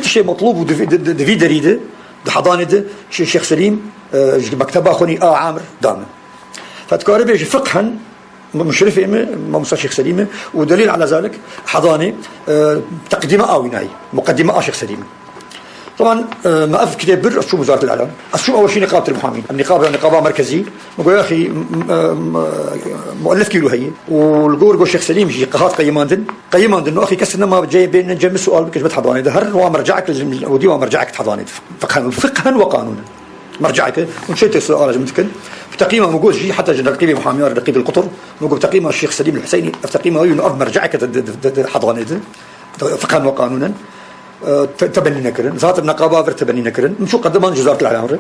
شيء مطلوب ودفي دريده حضانه ده الشيخ سليم مكتبه اخوني عامر دامه فتقارب فقها مشرفة ما مصر شيخ سليمة ودليل على ذلك حضانة تقديمة أويناي مقدمة شيخ سليمة. طبعا ما أف كتاب بر أشوف وزارة الإعلام أشوف أول شيء نقابة المحامين النقابة مركزية نقول يا أخي مؤلف كيلو هي والجور شيخ سليم شيء قهات قيماندن إنه أخي كسرنا ما جاي بين نجمع السؤال بكشبة حضانة ده هر ومرجعك ودي ومرجعك حضانة فقها وقانونا مرجعك ونشيت السؤال جمتكن تقييمه موجود شيء حتى نقيب محاميار نقيب القطر موجود تقييمه الشيخ سليم الحسيني تقييمه هو انه مرجعك حضانه فقها وقانونا تبني نكرن ذات النقابه تبني نكرن نشوف قدمان وزاره الاعلام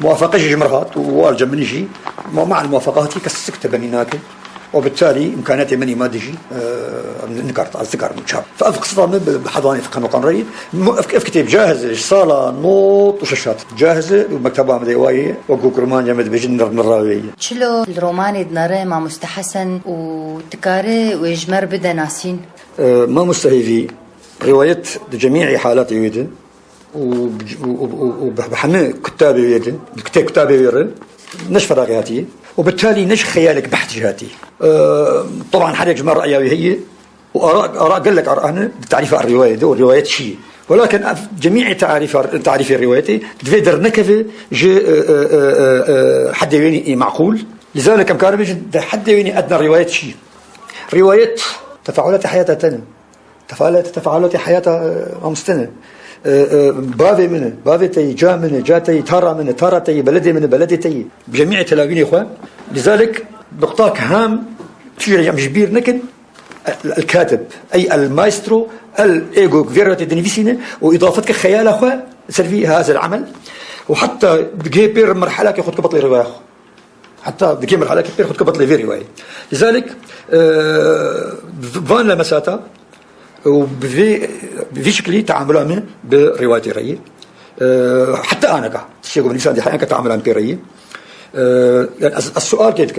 موافقه جمرات والجمني شيء مع الموافقات كسك تبني ناكل وبالتالي امكانياتي مني ما تجي نكرت على السكر متشاب فقصه بحضانه فقه وقانون في كتاب جاهز صاله نوط وشاشات جاهزه ومكتبه مديوايه وكوكرمان جمد بجن الراويه شلو الروماني دناره مع مستحسن وتكاري ويجمر بدا ناسين ما مستهيفي روايه جميع حالات يويدن وبحنا كتابي يويدن كتابي يويدن نش فراغياتي وبالتالي نش خيالك بحث جهاتي طبعا حاجه جمع رأيي هي وآراء قال لك أنا تعريف الرواية ده والروايات شيء ولكن جميع تعريف الروايات تفيدر نكفة حد يويني معقول لذلك مكاربش حد يويني أدنى الروايات شيء روايات تفاعلات حياتها تنم تفاعلات حياتها مستنى بافي منه بافي تي جا منه جاتي تارا منه تارا تي بلدي منه بلدي تي بجميع تلاوين يا اخوان لذلك نقطاك هام تشير مش كبير لكن الكاتب اي المايسترو الايجو فيرتي دينيفيسينا واضافتك خيال اخوان سلفي هذا العمل وحتى بجيبير مرحله ياخذ كبط لي روايه حتى بجيبير مرحله كبير ياخذ كبط لي في روايه لذلك فان لمساتا وبفي شكلي تعاملهم برواية الري. حتى أنا الشيخ بن لسان دي حقيقة تعاملهم بري. يعني السؤال كيف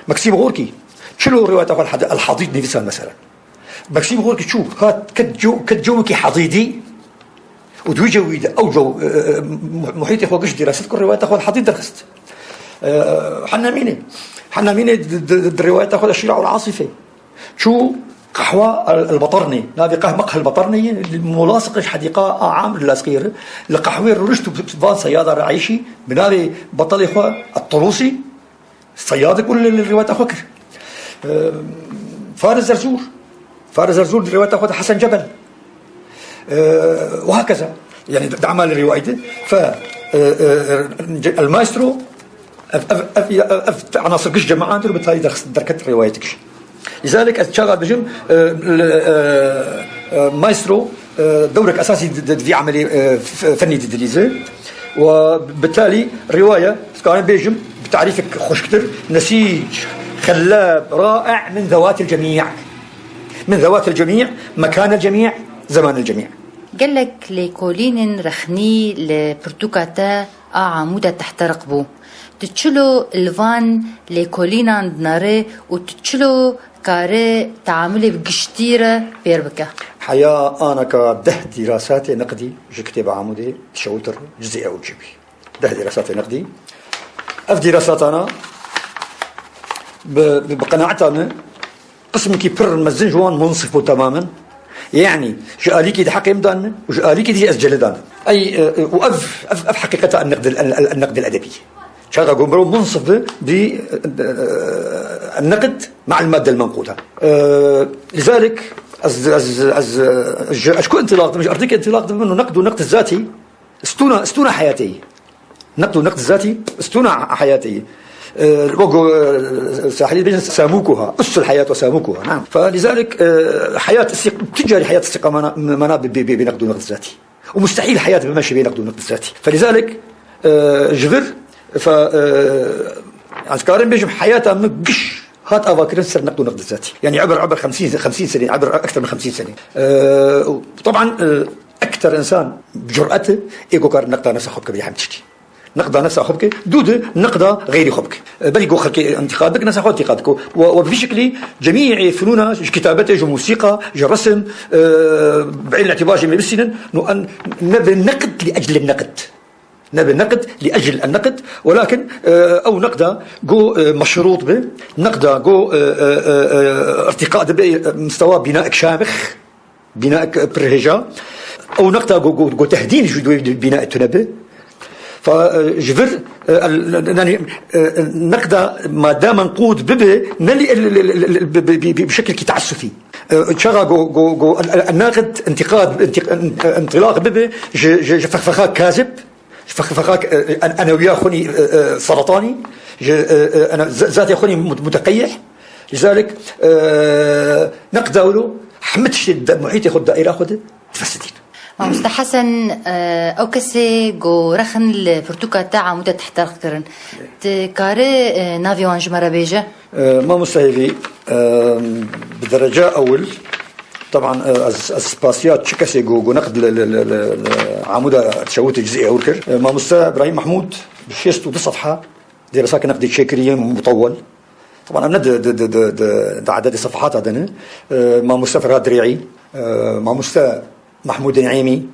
مكسيم غوركي شلو رواية الحضيض نفسها مثلا مكسيم غوركي شو هات كتجوكي حضيضي ودوي جويدة أو جو محيط إخوة قش دراسة كل رواية أخوة الحضيض درست. حنا ميني الرواية أخوة الشيرع والعاصفة شو قهوة البطرني نادي مقهى البطرني ملاصق حديقة عام اللاصقير القهوة رشتو بان صيادة رعيشي بنادي بطل إخوة الطروسي الصيادة كل الرواية أخوة فارس زرزور الرواية أخوة حسن جبل وهكذا يعني دعما للرواية. فالمايسترو عناصر قش جماعة بالتالي دركت روايتك. لذلك أتشغل بجم مايسترو دورك أساسي في عملي فني تدريسه وبالتالي رواية كان بيجم بتعريفك خوش كتر نسيج خلاب رائع من ذوات الجميع مكان الجميع زمان الجميع. قال لك لكولين رخني لبرتوكاتا عمودة تحت رقبه تتشلو الفان لكولينا ناري وتتشلو كاري تعاملي بقشتيرة بيربكة حياة أنا كده دراساتي نقدي جكتب عمودي شوتر جزئي أو جيبي ده دراساتي نقدي دراسات أنا بقناعتي أنا قسم كي بر مزن جوان منصف تماما يعني جاليكي دي حق يمدان وجاليكي دي أسجلدان أي وأف حقيقة النقد الأدبي شاغا قمرو منصف بالنقد مع المادة المنقودة. لذلك أشكو انطلاق مش أرضيك انطلاق منه نقد ونقد الذاتي استونا حياتي نقد ونقد الذاتي استونا حياتي ساحلي بين ساموكها أس الحياة وساموكها نعم. فلذلك حياة تجاري حياة الثقة منا بنقد ونقد الذاتي ومستحيل الحياة بمشي بنقد ونقد الذاتي. فلذلك جبر عسكرين بيجم حياته من قش هات أفاكرين سر نقد ونقد الذاتي يعني عبر 50 سنة عبر أكثر من 50 سنة. طبعا أكثر إنسان بجرأته إيجو كار نقد نفسه خبك بيحم تشتي نقد نفسه خبك دود نقد غير خبك بل يقول خلك انتقادك نفسه خبك انتقادك وفي شكل جميع فنون كتابته جو موسيقى جو رسم بعين الاعتبار جميع بالسنن أن نبي النقد لأجل النقد نبي النقد لأجل النقد ولكن أو نقد جو مشروط به نقد جو ارتقاء بمستوى بناء شامخ بناء برهجة أو نقد جو تهدين جدوى بناء التنبه. فجبر نقد ما دام منقود به بشكل تعسفي شغا جو الناقد انطلاق به فخاك كاذب فخاك انا وياه خوني سرطاني انا ذاتي اخوني متقيح. لذلك نقد له حمدش محيط ياخذ دائره اخذ تفسدين ما مستحسن أو كسي جو رخن البرتوكا تاع عمودة تحت رقرن تكاري نافي وانج مرة بيجا ما مستهيفي بدرجة أول طبعا السباسيات شكسي جو نقد عمودة تشوت الجزئية أوركر ما مستهى إبراهيم محمود بشيستو دي صفحة دي رساك نقد شاكرية مطول طبعا أنا د عدد صفحات هذا ما مستهى فرهاد ريعي ما مستهى محمود نعيمي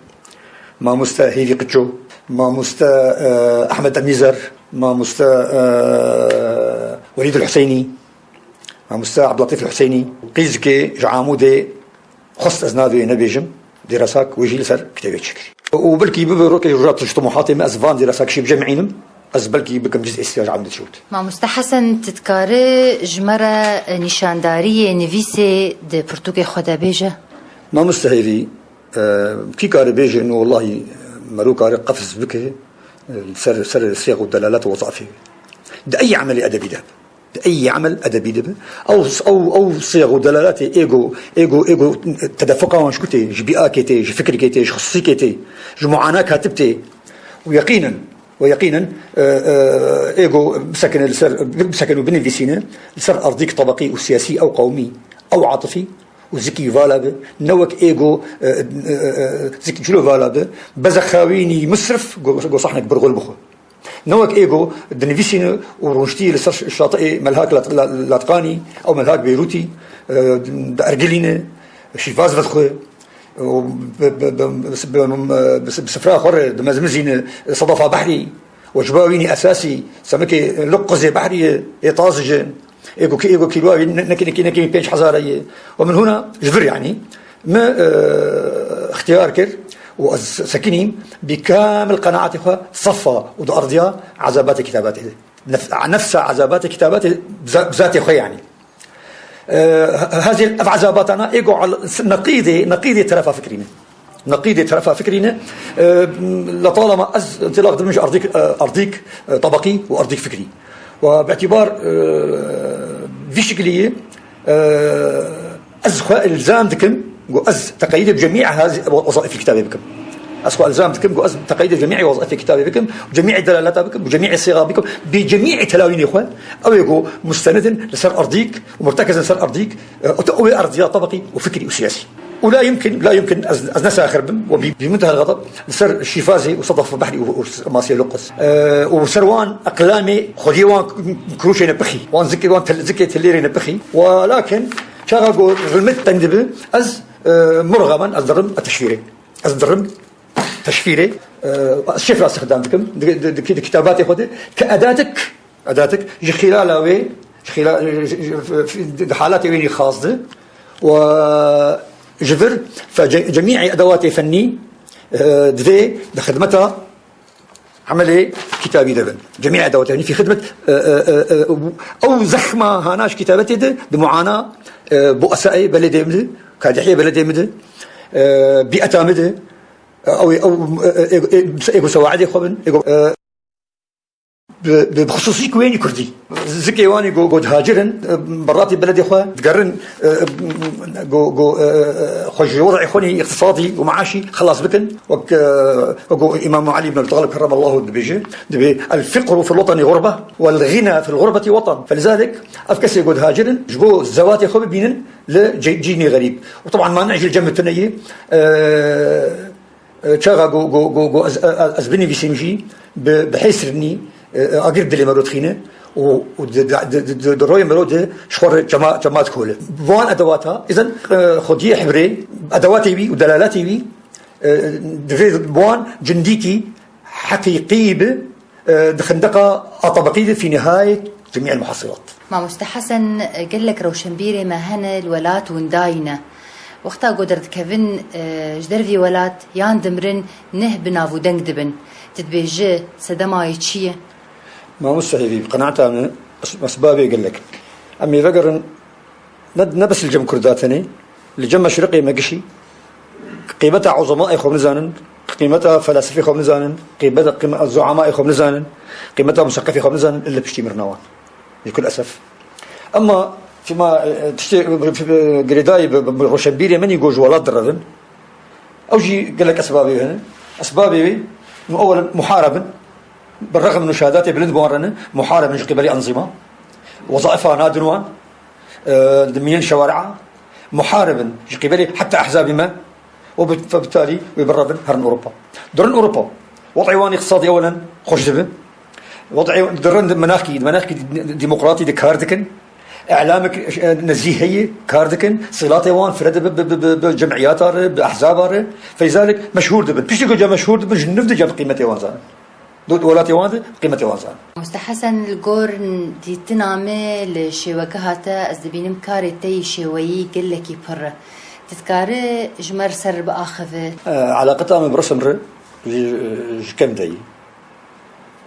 ما مستا هيفي قتشو ما مستا أحمد النزر ما مستا وليد الحسيني ما مستا عبد اللطيف الحسيني قيزكي جعامودي خص أزنادي نبيجم دراساك ويجي لسر كتابات شكري وبلكي بروكي جرات طموحاتي ما أزفان دراساك شي بجمعينم بلكي بكم جزء استياج عمد شوت ما مستحسن تتكاري جمرة نشاندارية نفيسي دي برتوكي خدا بيجا ما مستهيفي كي كاري بيجي انه والله مرو كاري قفز بك سر صيغ والدلالات ووظائفه ده اي عمل ادبي ده اي عمل ادبي ده او صيغ ودلالات ايجو تدفقا شكوتي جبيئه كيتي فكر كيتي شخصي كيتي معاناه كاتبتي ويقينا ايجو بسكن بني فيسينا سر ارضيك طبقي او سياسي او قومي او عاطفي وزكي فالابه نوك ايجو زكي شلو فالابه بزخاويني مصرف جو صحنك برغل بخو نوك ايجو دنفيسين ورونشتي لسر الشاطئ ملهاك لاتقاني او ملهاك بيروتي ارجلينه شيفاز فتخو بسفرة خور دمزمزين صدفة بحري وجباويني أساسي سمكة لقزة بحرية طازجة إيجو كيلو نكي بيش حزارية ومن هنا جبر يعني ما اختيار كر وسكنين بكامل قناعته صفى ودو أرضيا عذابات كتاباته نفس عذابات كتاباته بذاته خي يعني هذه العذاباتنا إيجو على نقيضة ترفع فكرينا نقيضة ترفع فكرينا لطالما انطلاق درمج أرضيك طبقي وأرضيك فكري وباعتبار في شكلية أزخوا إلزام دكم وأز تقييد بجميع هذه وظائف الكتابة بكم أسخوا إلزام دكم وأز تقييد بجميع وظائف الكتابة بكم وجميع الدلالات بكم وجميع الصيغة بكم بجميع تلاوين يا إخوان أو يقول مستند لسر أرضيك ومرتكز لسر أرضيك أو أرضيات طبقي وفكري وسياسي ولا يمكن أز نساخر بم وبمنتهى الغضب لسر الشيفازي وصدف بحري وماسي لقص وسروان أقلامي خديوان كروشي نبخي وان زكي تليري نبخي ولكن شاغو غلمت تندبه أز مرغما أز درم التشفيري أز درم تشفيري الشفرة استخدامكم كتاباتي خدي كأداتك خلال حالات ويني خاصة وجبر فجميع أدواتي فني دفي بخدمتها عملي كتابي دبن جميع أدواتي يعني في خدمة أو زخمة هاناش كتابتي ده بمعاناة بؤسائي بلدي مده كادحية بلدي مده بيئة مده أو إيجو سواعدي خبن إيجو بخصوصي كويني كردي زكي واني جو هاجرن براتي بلدي خوا تقرن جو خوش وضع إخواني اقتصادي ومعاشي خلاص بكن وقو إمام علي بن الطالب كرم الله دبيجه دبي الفقر في الوطن غربة والغنى في الغربة وطن فلذلك أفكسي جو هاجرن جو زواتي خوا بينن لجيني غريب وطبعا ما نعجل الجمع التنية شاغا جو أزبني في سمجي بحيث رني أقرب دلي مرود خينه ودروي مرود شخور جماعة كله بوان أدواتها إذن خدية حبري أدواتي بي ودلالاتي بي بوان جنديكي حقيقي دخندقة طبقية في نهاية جميع المحصلات. ما مستحسن قال لك روشنبيري ما هنا الولات ونداينة وقتا قدرت كفن جدر في ولات يان دمرن نه بنافو دنگ دبن تتبيجي سدما يتشيه ما مستحيل قناعتها من أسبابي قال لك أمي فقرن نبس الجم كرداتني الجم مشرقي مقشي قيمتها عظماء يخوم نزانن قيمتها فلاسفة يخوم نزانن قيمتها الزعماء يخوم نزانن قيمتها مثقف يخوم نزانن إلا بشتي مرنوان بكل أسف أما فيما تشتي قريداي بروشنبيري من يقول جوالات دربن أوجي قال لك أسبابي هنا أسبابي أولا محاربا بالرغم من مشاهداتي بلند بوارنا محارب من قبل أنظمة وظائفها نادروان دميين شوارعها محاربا من قبل حتى أحزاب ما وبالتالي ويبربن هرن أوروبا درن أوروبا وضعيوان اقتصادي أولا خوش دبن وضعي درن مناخي ديمقراطي دي كاردكن إعلامك نزيهية كاردكن صلاتي وان فرد بجمعيات بأحزاب فلذلك مشهور دبن بيش يقول جا مشهور دبن جنف دي جاب قيمتي وان زان دود ولاتي وان قيمتي وان زان مستحسن الجورن دي تنامي لشيوكهاتا أزدبينم كاري تي شيوي قلكي بره تذكاري جمر سر بآخذ علاقتها من برسمر كم داي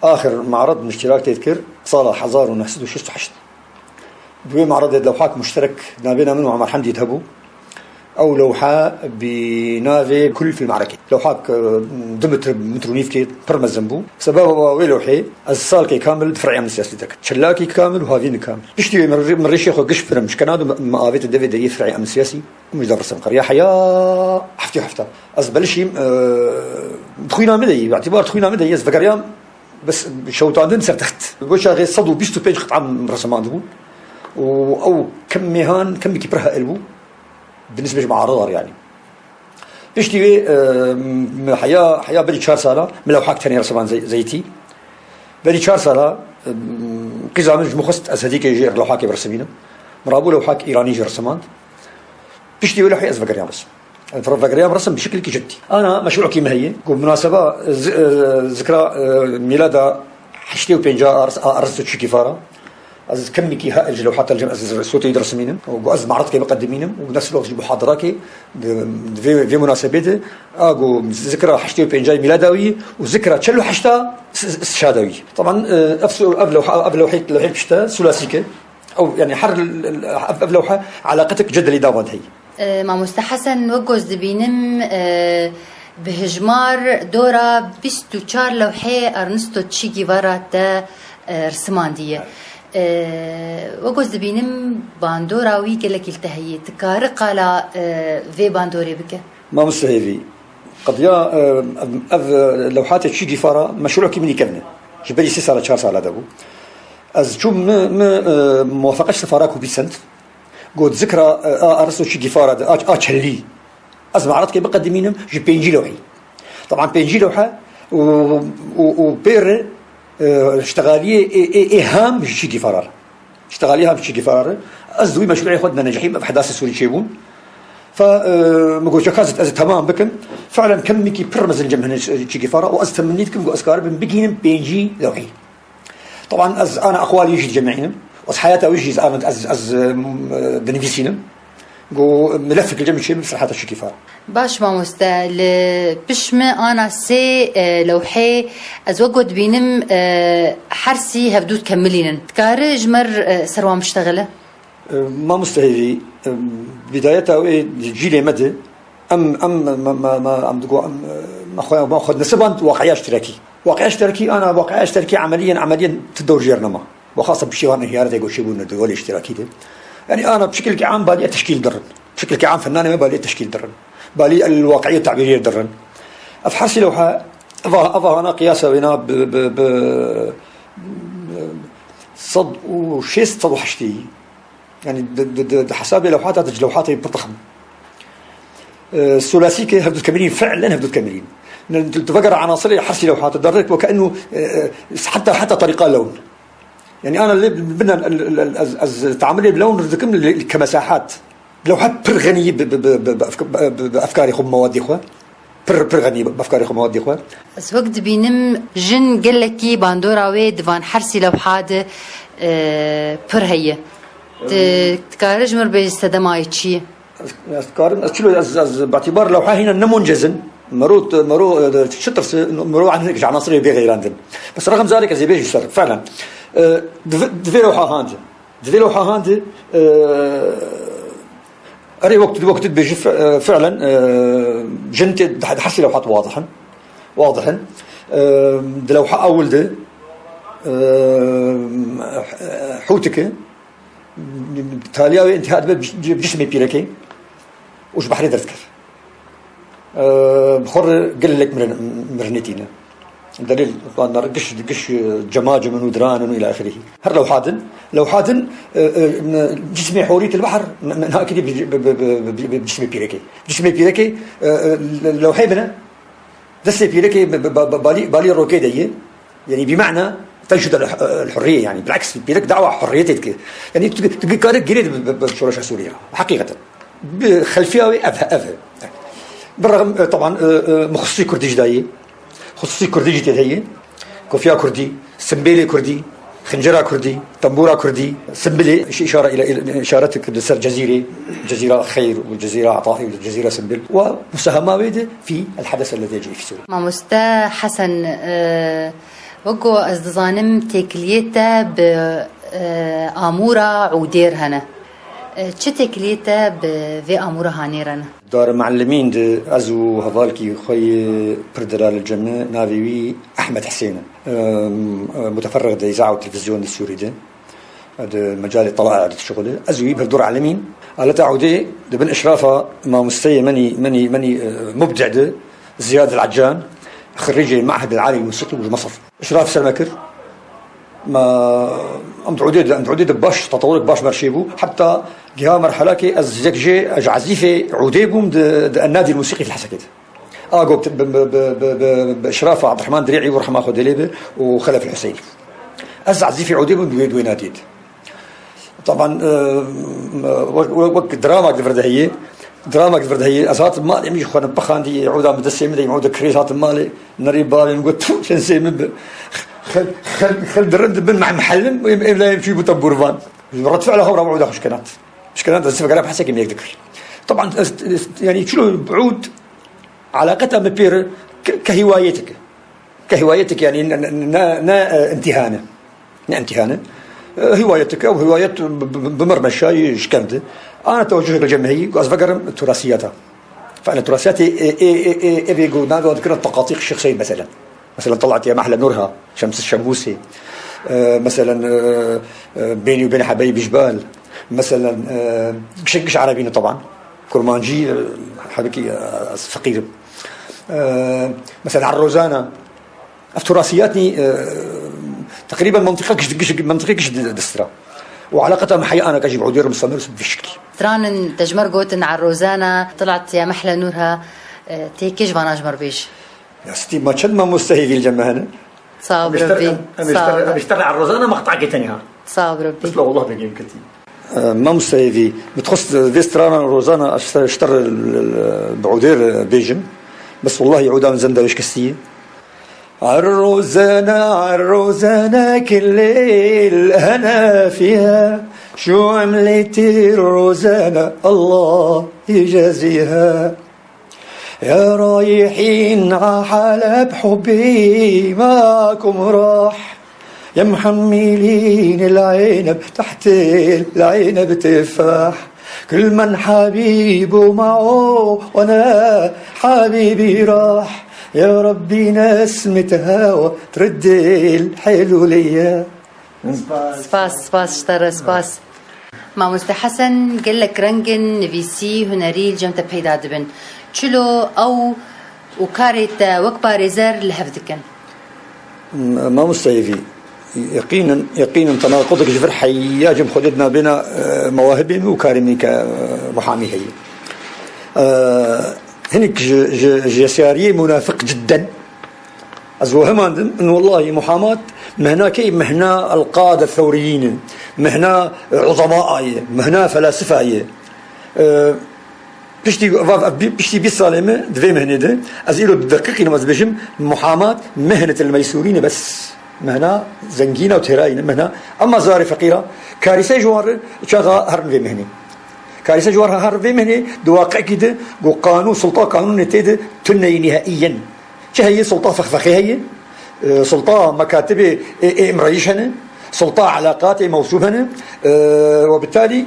آخر معرض من اشتراك تذكر صالح 1966 دوي معرض لوحات مشترك نابينا منه عمر حمدي يذهبوا أو لوحة بنافي كل في المعركة لوحات دمتر مترونيف كي برمز زنبو سبب ويلوحي الصالكي كامل دفرعي من السياسة تك شلاكي كامل وهافين كامل بيشتي من ريشيخ وقش فرم مش كانوا مقابات الدفي دي فرعي من السياسي ومش درس قرية حياة حفتي أزبلشي تخوينا مدي باعتبار تخوينا مدي يزفقريام بس شوطان دين سرتخت بوشا غير صدو بيستو بيج قطعة من رسمان دبو أو كم مهان كم كبرها قلبو بالنسبة لمعارضة يعني بيشتي حياة بدي 4 سالة من لوحات ثانية رسمان زيتي بدي 4 سالة قزام مخست أسهديك يجي لوحات برسمينه مرابو لوحات إيراني جي رسمان بيشتي لوحة أزفقريان رسم فقريان رسم بشكل جدي. أنا مشروع كيما هي بمناسبة ذكرى ميلاد حشتي وبينجا أرسطو تشي كفارة از كمي كي هائل لوحات الجمع صوتي يدرسمينهم وأز معرض كي بقدمينهم وبنفس الوقت جيبوا محاضرات في مناسبات اقو ذكرى حشتي وبينجاي ميلادوي وذكرى تشلو حشتا استشهادوي. طبعا قبل لوحه بشتا ثلاثيكه او يعني حر قبل لوحه علاقتك جد اللي داوند هي مع مستحسن وجوز دبينم بهجمار دورا 24 لوحه ارنستو تشي جيفارا تا رسمانديه وجوز دبينم باندوراوي قالك التهيئ تكارق على في باندوري بك ما مستهيفي قد يا لوحات تشي جيفارا مشروع كي مني كبنه جبالي 6 على 4 سال دابو از شو موافقش سفاراكو بيسنت قلت ذكرى ارسطو تشي جيفارا اتشلي از معرض كي بقدمينهم جي بينجي لوحي طبعا بينجي لوحه وبير اشتغاليه ايهام بشي كفارار اشتغاليها بشي كفارار ازوي مشروع ياخذنا نجحين باحداث السوري شيبون مقول كازت از تمام بكم فعلا كم ميكي برمز الجمهن شي كفاره واز تمنيتكم اسكار بنبقين بينجي لوحي طبعا از انا اقوالي يجي جمعين واز حياته ويجي از بنفيسينا جو ملفك الجمع شيء بصراحه شي كفاره باش ما مستا بشمه انا سي لوحي ازوجد بينم حرسي هبدو تكملين تكارج مر سروام مشتغله ما مستهيفي بدايتها جيلي مدى ما عم تقول ما اخذ نسبا واقعيه اشتراكي انا واقعيه اشتراكي عمليا تدور جيرنما وخاصه بشيوان انهيارات يقول شيبون دول اشتراكي ده. يعني انا بشكل عام بالي تشكيل درن بشكل عام فنان ما بالي تشكيل درن بالي الواقعيه التعبيريه درن افحرسي لوحه افا انا قياسه بينا ب صد وشيست صد وحشتي يعني حسابي لوحاتي بتضخم الثلاثي هبدو تكملين فعلا هبدو تكملين تفكر عناصر حرسي لوحات تدرك وكانه حتى طريقه لون يعني انا اللي بدنا تعاملي بلون كمساحات لوحات بر غنيه بافكاري خو مواد اخوه بر غنيه بافكاري خو مواد اخوه بس وقت بينم جن قال لك باندوراوي دفان حرسي لوحات بر هي تكارج مر بيستدماي شي تكارن اشلو باعتبار لوحه هنا نمونجزن مرو شطر مرو عن هيك عناصر بغير عندنا بس رغم ذلك زي بيجي يشتغل فعلا دفي لوحه هاند اري وقت بيجي فعلا جنت حسي لوحات واضحا لوحه اول ده حوتك تالياوي انتهاء بجسمي بيركي وش بحري درتكف بخور قل لك مرنتينا دليل طبعا قش جماجم ودران الى اخره هر لو حادن جسمي حوريه البحر من هكذا بجسمي بيركي لو حيبنا دسي بيركي بالي روكيديه يعني بمعنى تنشد الحريه يعني بالعكس بيرك دعوه حريتك يعني تقارك قريب بشورش سوريا حقيقه بخلفيه افها بالرغم طبعا مخصصي كردي جدايه خصوصي كردي جدايه كوفيا كردي سمبيلي كردي خنجره كردي طنبوره كردي سمبلي اشاره الى اشارتك لسر جزيره خير والجزيره عطائي والجزيره سمبل ومساهمه في الحدث الذي يجري في سوريا. مع مستا حسن وقو ازدزانم تكليته بآمورة عودير هنا چه تكليته بفي آمورة هانيرنا دار معلمين دي ازو هفالكي خوي بردرال الجنة نافيوي احمد حسين متفرغ دي اذاعه والتلفزيون السوري ده مجال الطلائع الشغل ازوي بهدور عالمين على تعودي بن اشرافه ما مستي مني مبدع ده زياد العجان خريج المعهد العالي للموسيقى بمصر اشراف سلمكر ما ام تعودي باش تطورك باش مرشيبو حتى جها مرحلة كي أزجي عزيفة عوديبهم النادي الموسيقي في الحسكت قمت بإشراف عبد الرحمن دريعي ورحمة أخو دليبة وخلف الحسيني عزيفة عوديبهم دوي ناديد طبعا وقت دراما كفردهية أسات المال يمشي خوان بخان دي عودا مدسي مدي عودا كريسات المال نري بالي نقول شنسي من خل درند بن مع محلم لا يمشي بطبورفان رد فعله هو عودا مش كانت بس قال بحسك يميك ذكر طبعا يعني شنو بعود علاقتها ببير كهوايتك يعني نا امتهانه هوايتك او هوايات بمرمشة شكمت انا توجهي الجمعي وازفقر تراثياتها فانا تراثياتي ابي يقول نادو اذكر التقاطيق الشخصيه مثلا طلعت يا محلى نورها شمس الشموسي مثلا بيني وبين حبايبي جبال مثلا قش عربينا طبعا كرمانجي حبكي فقير مثلا عروزانا تراثياتني تقريبا منطقة كش دسترا وعلاقتها محي أنا كجيب عودير مستمر في شكلي تران تجمر قوتن على الروزانة طلعت يا محلى نورها تيكيش فانا أجمر بيش يا ستي ما تشد ما مستهيفي الجمع هنا صعب ربي بيشتغل على الروزانة مقطع كتانيها صعب ربي بس لا والله بقيم كتير ما مستهيفي بتخص فيسترانا الروزانة اشتر بعودير بيجن بس والله يعودها من زندا وش كستية عالروزانة كل ليل أنا فيها شو عملتي الروزانة الله يجازيها يا رايحين عحلب حبي معكم راح يا محملين العنب تحت العنب تفاح كل من حبيبه معه وانا حبيبي راح يا ربي نسمة هوا ترد الحلو ليا سباس شتر سباس ما مستحسن قال لك رنجن فيسي هنري الجمتة بهيدا دبن تشلو او وكارت وكبا ريزر لهفدكن ما مستيفي يقينا تناقضك جفر حياجم خددنا بنا مواهب وكارمي كمحامي هي هناك جسارية منافق جدا أزوهم أن والله محاماة مهنا كي مهنا القادة الثوريين مهنا عظماء مهنا فلاسفة بشتي بالسلامة دوي مهنة ده أزيلو بدقيقين مزبجم محاماة مهنة الميسورين بس مهنا زنجينة وتراين مهنا أما زاري فقيرة كارثة جوار شغا هرن في مهنة كارثة جوارها هرن في مهنة دواقع كده جو قانون سلطة قانون نتيده تنهي نهائيا هي سلطة فخفخي هي سلطة مكاتب امريشهن سلطة علاقات موصوبهن وبالتالي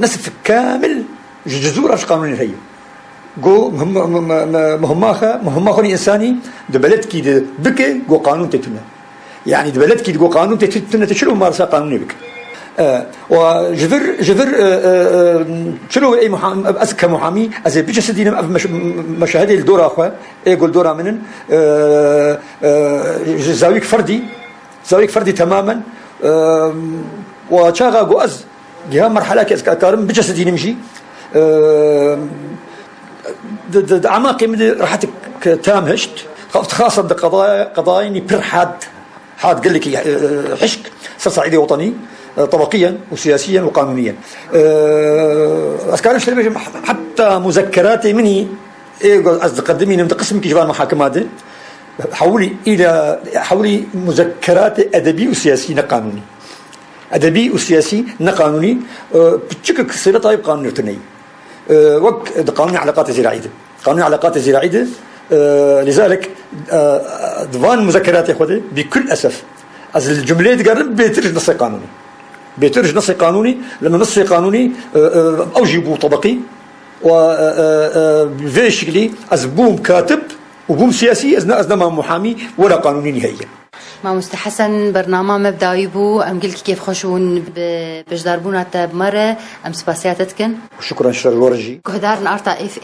نسف كامل جذور اش قانون هي جو مهمة إنساني دبلت كي بك جو قانون تتنا يعني دبلت كي جو قانون تتنا تشلو مارسا قانوني بك وجفر شلو اي محامي اسك محامي از بيجي سدينا مشاهد الدور اخو يقول دورا منن زاويك فردي تماما وشاغا جواز جها مرحله كارم بيجي سدينا مشي اعماقي من راحتك تامهشت خاصه قضايا بر حاد قال لك حشك صعيدي وطني طبقيا وسياسيا وقانونيا أسكارن شلبي حتى مذكراتي مني قدمي من قسم كجوان محاكمات حولي مذكرات أدبي وسياسي نقانوني أدبي وسياسي نقانوني بتشكك صيغة طيب قانون يرتني وقت قانون علاقات زراعية قانون علاقات زراعية لذلك دفان مذكرات يا أخوتي بكل أسف از الجملة تقرب بيترج نص قانوني لأنه نص قانوني أوجبوا طبقي وفي شكلي از بوم كاتب وبوم سياسي أزنا ما محامي ولا قانوني نهائيا ما مستحسن برنامج مبدأي بو أم قلت كيف خشون بجداربونا تاب مرة أم سباسياتتكن شكرا شر ورجي كهدار نارتا اف